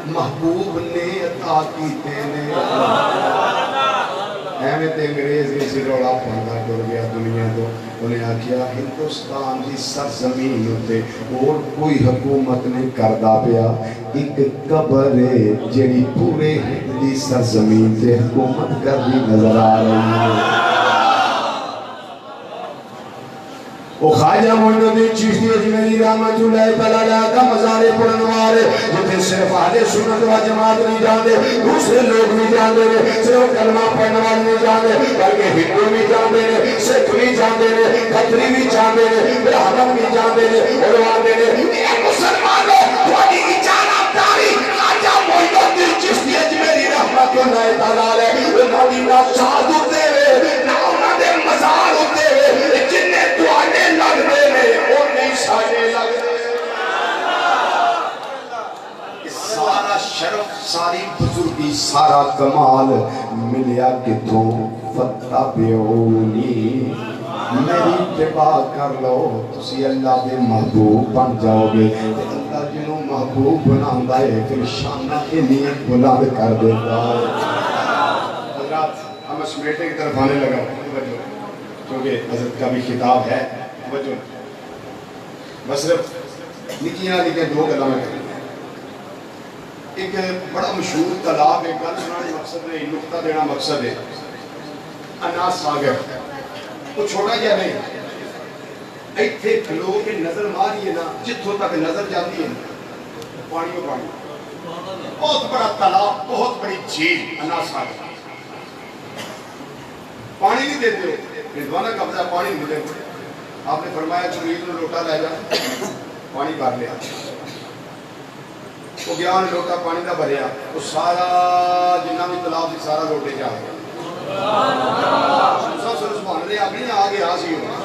محبوب نے عطا کیتے نے ایویں تے انگریز اسی روڑا پھندا ٹر گیا دنیا تو انہیں آکھیا ہندوستان دی سرزمین ہوتے اور کوئی حکومت نہیں کردا پیا ایک قبر ہے جڑی پورے ہند دی سرزمین تے حکومت کردی نظر آ رہی ہے وہ خواجہ معین الدین چشتی اجمیری رحمت اللہ تعالیٰ کا مزار پرنوار ہے جتنے صرف اہل سنت و جماعت نہیں جاندے دوسرے لوگ نہیں جاندے صرف کلمہ پڑھنے والے نہیں جاندے بلکہ ہندو بھی جاندے سکھ بھی جاندے کھتری بھی جاندے برہمن بھی جاندے اور آندے اے مسلمانوں تھوڑی اجازت داری خواجہ معین الدین چشتی اجمیری رحمت اللہ تعالیٰ انہوں نے نہ شاد ہوتے ہوئے نہ انہوں نے مزار ہوتے ہوئے جنہیں دعانے لگ دے میں اور نہیں ساڑے لگ دے سارا شرف ساری بزرگی سارا کمال ملیا کتوں فتبعونی میری اتباع کر لو تسی اللہ دے محبوب بن جاؤ گے اللہ جنہوں محبوب بنا ہے پھر شانہ کے لیے بلند کر دیتا ہے حضرات ہم اس بیٹے کی طرف آنے لگا کیونکہ حضرت کا بھی خطاب ہے بچوں بس صرف نکیاں لکھیں دو گلا میں کریں ایک بڑا مشہور طلاب ایک گل سنانے مقصد نہیں نقطہ دینا مقصد ہے اناس ساگر وہ چھوٹا کیا نہیں ایتھے کھلو کے نظر ماری ہے نا جتھوں تک نظر جاتی ہے پانی و پانی بہت بڑا طلاب بہت بڑی جھیل اناس ساگر پانی نہیں دیتے ہو رضوانہ قبضہ پانی نہیں دیتے آپ نے فرمایا چمید نے لوٹا لے جا پانی بھر لیا وہ گیا نے لوٹا پانی دا بھریا وہ سارا جنہ بھی طلاب سے سارا لوٹے جا گیا سب سے سبحان اللہ آپ نہیں آگے آسی ہو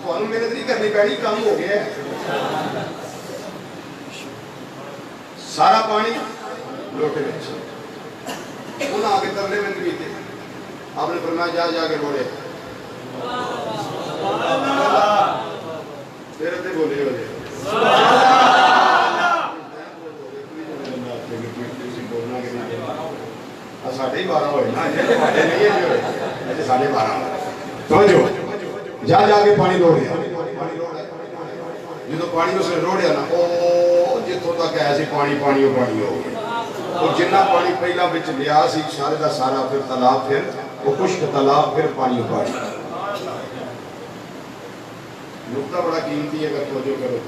تو انہوں محنت نہیں کرنی پہنی کم ہو گیا ہے سارا پانی لوٹے بیچے انہوں آگے ترلے میں بھی تھے آپ نے فرمایا جا کے روڑے پھر اتنے بولے ہو جائے ساڑھے 12 ہوئے نا ساڑھے نہیں ہے جو ہے ساڑھے 12 توجہ جا کے پانی روڑ دیا جدو پانی اس نے روڑیا نا او جتوں تک ایسے پانی پانی ہو گیا اور جنہ پانی پہلا بچ لیا سی سارے دا سارا پھر طلاب پھر وہ خشک طلاب پھر پانی ہو پانی نقطہ بڑا قیمتی ہے اگر توجہ کرو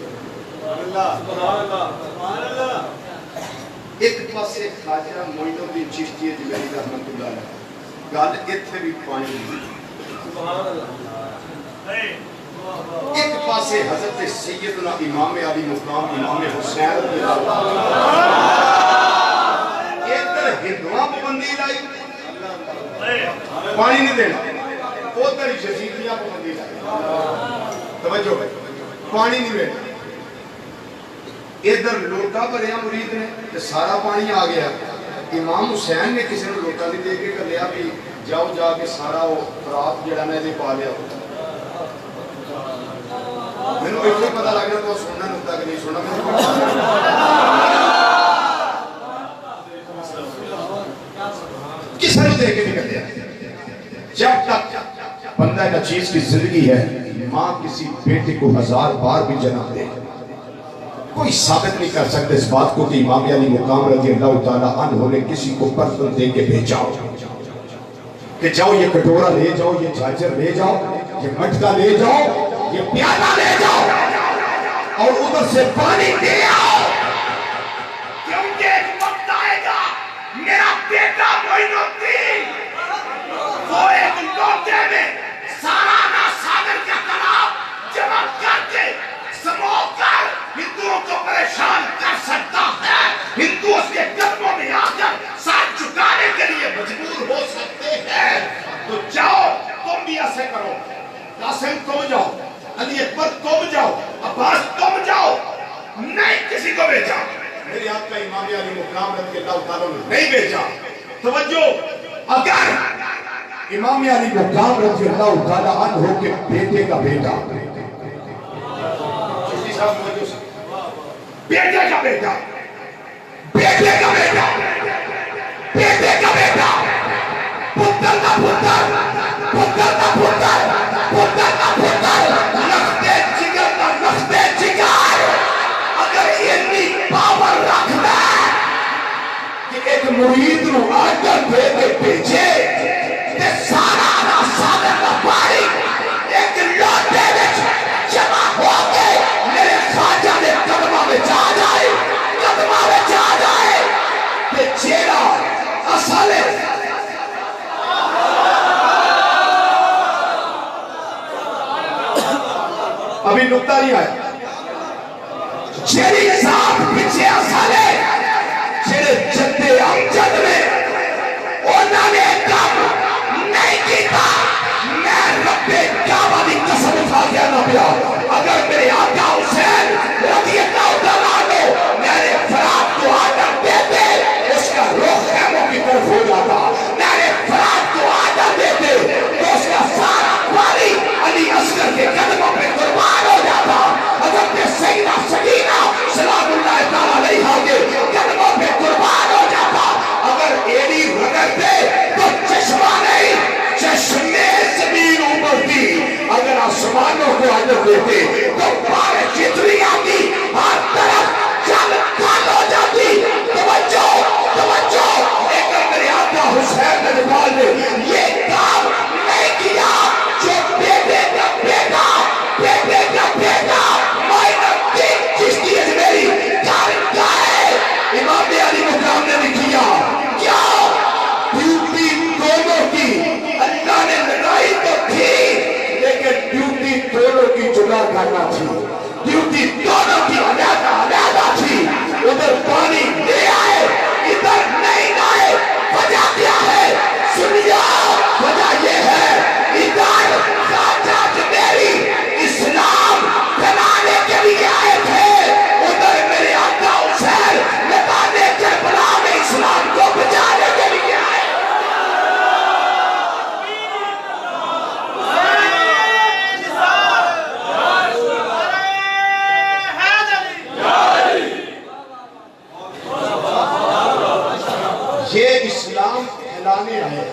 ایک پاسے خواجہ معین الدین چشتی اجمیری رحمت اللہ علیہ گل اتھے بھی پانی ایک پاسے حضرت سیدنا امام علی مقام امام حسین رضی اللہ ادھر ہندواں پابندی لائی پانی نہیں دینا ادھر یزیدیاں پابندی لائی توجہ پانی نہیں دینا ادھر لوٹا بھریا مرید نے سارا پانی آ گیا امام حسین نے کسی نے لوٹا نہیں دے کے کر لیا بھی جاؤ جا کے سارا وہ فرات جڑا نے دے پا لیا میں نے اتنے پتہ لگنا تو سننا نکتا کہ نہیں سننا کس نے دے کے نکل دیا جب تک بندہ ایک چیز کی زندگی ہے ماں کسی بیٹے کو 1000 بار بھی جنم دے کوئی ثابت نہیں کر سکتے اس بات کو کہ امام علی مقام رضی اللہ تعالیٰ عنہ نے کسی کو برتن دے کے بھیجاؤ کہ جاؤ یہ کٹورا لے جاؤ یہ جھاجر لے جاؤ یہ مٹکا لے جاؤ یہ پیالہ لے جاؤ اور ادھر سے پانی دے آؤ کیونکہ ایک وقت آئے گا میرا بیٹا معین الدین وہ ایک لوٹے میں سارا ساگر کا تالاب جمع کر کے سمو کر ہندوؤں کو پریشان کر سکتا ہے ہندو اس کے قدموں میں آ کر ساتھ چکانے کے لیے مجبور ہو سکتے ہیں تو جاؤ تم بھی ایسے کرو قاسم تم جاؤ علی اکبر تم جاؤ عباس تم جاؤ نہیں کسی کو بھیجا میرے آقا امام علی مقام رضی اللہ تعالیٰ نے نہیں بھیجا. توجہ, اگر امام علی مقام رضی اللہ تعالیٰ عنہ کے بیٹے کا بیٹا, چشتی صاحب توجہ سے, بیٹے کا بیٹا, بیٹے کا بیٹا, بیٹے کا بیٹا, پتر کا پتر, پتر کا پتر, پتر کا پتر, رکھتے جگر کا رکھتے جگر, اگر اتنی پاور رکھنا ہے کہ ایک مرید نو آرڈر دے کے بھیجے تے سارا سادہ کا پانی ایک لوٹے وچ جمع ہو کے میرے خواجہ نے قدمہ میں جا جائے, قدمہ میں جا جائے تے جیڑا اصل ابھی نکتہ نہیں آیا, جیڑی ذات پیچھے اصل جیڑے جدے امجد میں انہوں نے کام نہیں کیتا, میں رب کعبہ دی قسم اٹھا کے نہ پیا, اگر میرے آقا حسین رضی اللہ تعالیٰ عنہ میرے فرات کو آڈر دیتے اس کا روح خیموں کی طرف ہو جاتا, میرے فرات کو آڈر دیتے تو اس کا سارا پانی علی اصغر کے قدموں پہ قربان ہو جاتا, حضرت سیدہ سکینہ سلام اللہ تعالیٰ علیہا کے قدموں پہ قربان ہو جاتا. اگر ایڑی رگڑتے تو چشمہ نہیں چشمے زمین ابھرتی, اگر آسمانوں کو آڈر دیتے تو پارے جتنی آتی ہر طرف جل کھال ہو جاتی. توجہ توجہ, ایک میرے آقا حسین نجبال نے یہ کام نہیں کیا جو بیٹے کا بیٹا, بیٹے کا بیٹا مائنر دین چشتی اجمیری کارکہ ہے. امام علی مقام نے بھی کیا, کیا ڈیوٹی دونوں کی اللہ نے لڑائی تو تھی لیکن ڈیوٹی دونوں کی جدا کرنا تھی, ڈیوٹی دونوں کی علیحدہ تھی. ادھر پانی لے آئے, ادھر نہیں لائے, وجہ کیا ہے سنیا, وجہ یہ ہے ادھر خواجہ اجمیری اسلام بنانے کے لیے آئے تھے, ادھر میرے آقا حسین میدان کربلا میں اسلام کو بچانے کے لیے آئے. یہ اسلام پھیلانے آئے ہیں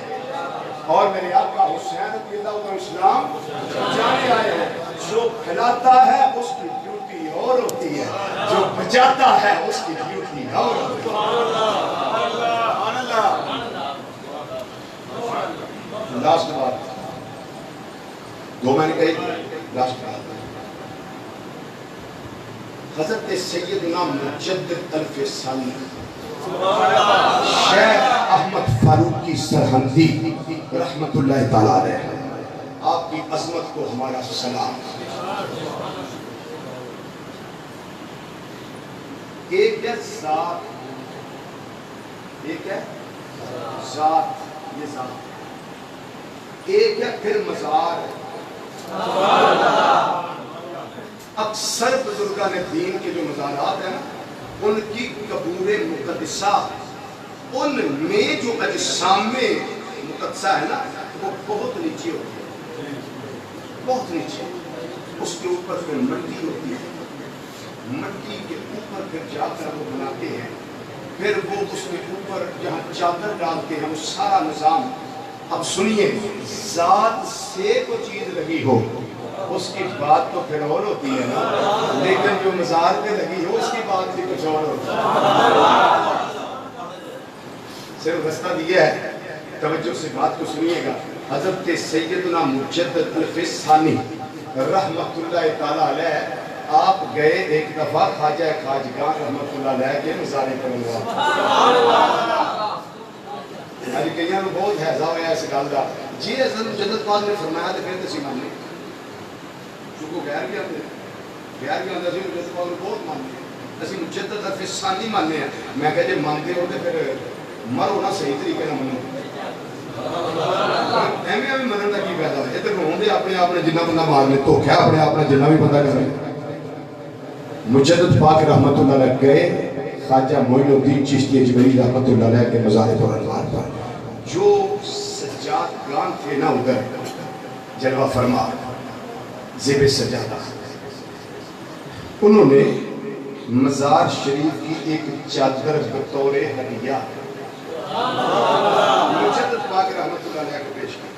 اور میرے آقا حسین رضی اللہ عنہ اسلام بچانے آئے ہیں. جو پھیلاتا ہے اس کی ڈیوٹی اور ہوتی ہے, جو بچاتا ہے اس کی ڈیوٹی اور ہوتی ہے. لاسٹ بات, دو میں نے کہی, لاسٹ بات, حضرت سیدنا مجدد الف ثانی شیخ احمد فاروقی سرہندی رحمت اللہ تعالیٰ علیہ, آپ کی عظمت کو ہمارا سلام. ایک ہے ذات, ایک ہے ذات, یہ ذات, ایک ہے پھر مزار. اکثر بزرگان دین کے جو مزارات ہیں ان کی قبور مقدسہ, ان میں جو اجسام مقدسہ ہے نا وہ بہت نیچے ہوتی ہے, بہت نیچے. اس کے اوپر پھر مٹی ہوتی ہے, مٹی کے اوپر پھر جا کر وہ بناتے ہیں, پھر وہ اس کے اوپر جہاں چادر ڈالتے ہیں وہ سارا نظام. اب سنیے, ذات سے کوئی چیز لگی ہو اس کی بات تو پھر اور ہوتی ہے نا, لیکن جو مزار پہ لگی ہو اس کی بات بھی کچھ اور ہوتی ہے. صرف رستہ دیا ہے, توجہ سے بات کو سنیے گا. حضرت سیدنا مجدد الف ثانی رحمت اللہ تعالیٰ علیہ, آپ گئے ایک دفعہ خواجہ خواجگان رحمت اللہ علیہ کے مزارے پر ہوا. ابھی کئیاں کو بہت حیضہ ہویا اس گل دا, جی حضرت مجدد پاک نے فرمایا تو پھر تسی ماننے, چونکہ غیر بھی آتے ہیں, غیر بھی آتے ہیں, مجدد پاک نے بہت ماننے ہیں, اسی مجدد الف ثانی ماننے ہیں. میں کہتے مانتے ہو تو پھر مرو نہ صحیح طریقے نہ منو, ایویں ایویں منن دا کی فائدہ ہے. ادھر ہوندے اپنے آپ نے جنہ بندہ مار لے تو کیا اپنے آپ نے جنہ بھی بندہ کر لے. مجدد پاک رحمت اللہ علیہ گئے خواجہ معین الدین چشتی اجمیری رحمت اللہ علیہ کے مزار پر انوار پر جو سجاد گان تھے نا ادھر جلوہ فرما زیب سجادہ، انہوں نے مزار شریف کی ایک چادر بطور ہدیہ مجدد پاک رحمت اللہ علیہ کو پیش کی،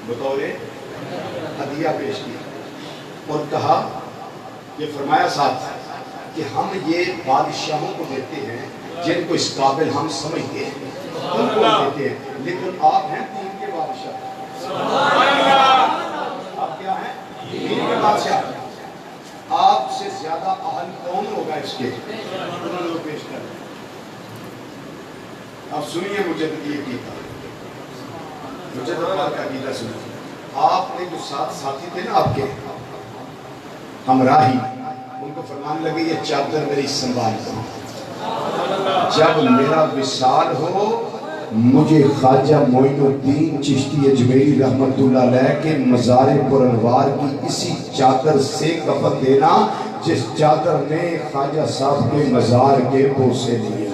بطور ہدیہ پیش کی اور کہا، یہ فرمایا ساتھ کہ ہم یہ بادشاہوں کو دیتے ہیں جن کو اس قابل ہم سمجھتے ہیں، ان کو دیتے ہیں، لیکن آپ ہیں دین کے بادشاہ، آپ کیا ہیں؟ دین کے بادشاہ، آپ سے زیادہ اہل کون ہوگا اس کے؟ انہوں نے پیش کر اب سنیے مجدد یہ عقیدہ، مجدد پاک کا عقیدہ سنیے۔ آپ نے جو ساتھ ساتھی تھے نا آپ کے ہمراہی، ان کو فرمانے لگے یہ چادر میری سنبھال کرو، جب میرا وصال ہو مجھے خواجہ معین الدین چشتی اجمیری رحمت اللہ علیہ کے مزار پر انوار کی اسی چادر سے کفن دینا جس چادر نے خواجہ صاحب کے مزار کے بوسے لیے۔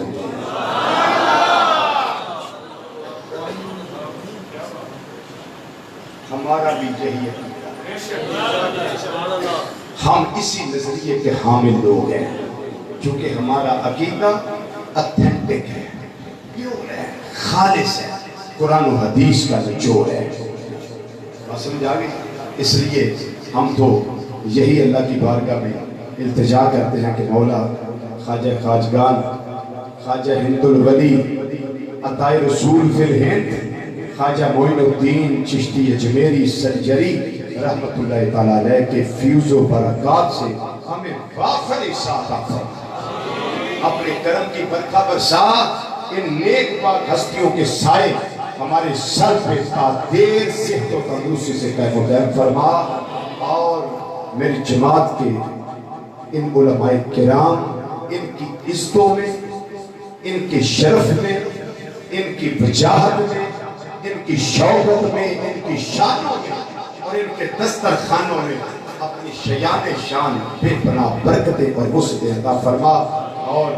ہمارا بھی یہی عقیدہ، ہم اسی نظریے کے حامل لوگ ہیں، چونکہ ہمارا عقیدہ اتھینٹک ہے، پیور ہے، خالص ہے، قرآن و حدیث کا نچوڑ ہے۔ بات سمجھ آ گئی؟ اس لیے ہم تو یہی اللہ کی بارگاہ میں التجا کرتے ہیں کہ مولا خواجہ خواجگان، خواجہ ہند الولی، عطائے رسول فی الہند، خواجہ معین الدین چشتی اجمیری سرجری رحمت اللہ تعالیٰ علیہ کے فیوز و برکات سے ہمیں وافر احساس آتا، اپنے کرم کی برکھا برسا، ان نیک پاک ہستیوں کے سائے ہمارے سر پہ تا دیر صحت و تندرستی سے قائم و دائم فرما، اور میری جماعت کے ان علماء کرام، ان کی عزتوں میں، ان کے شرف میں، ان کی وجاہت میں، ان کی شوقت میں، ان کی شانوں میں اور ان کے دسترخانوں میں اپنی شیان شان بے پناہ برکتیں اور وسعتیں عطا فرما، اور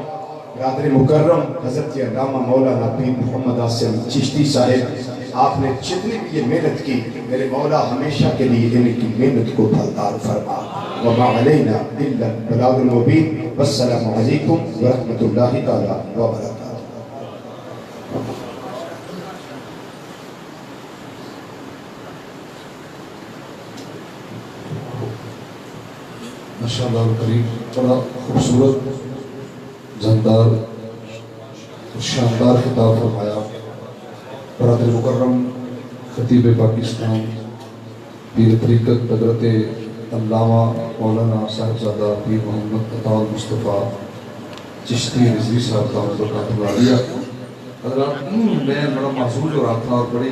برادر مکرم حضرت علامہ مولانا پیر محمد عاصم چشتی صاحب، آپ نے جتنی بھی یہ محنت کی میرے مولا ہمیشہ کے لیے ان کی محنت کو پھلدار فرما۔ وما علینا الا البلاغ المبین، والسلام علیکم ورحمۃ اللہ تعالی وبرکاتہ۔ ماشاءاللہ الکریم، بڑا خوبصورت، زندار اور شاندار خطاب فرمایا برادر مکرم خطیب پاکستان پیر طریقت حضرت علامہ مولانا صاحبزادہ پیر محمد عطا المصطفیٰ چشتی رضوی صاحب کا برکاتہ عالیہ۔ حضرات میں بڑا محظوظ ہو رہا تھا اور بڑے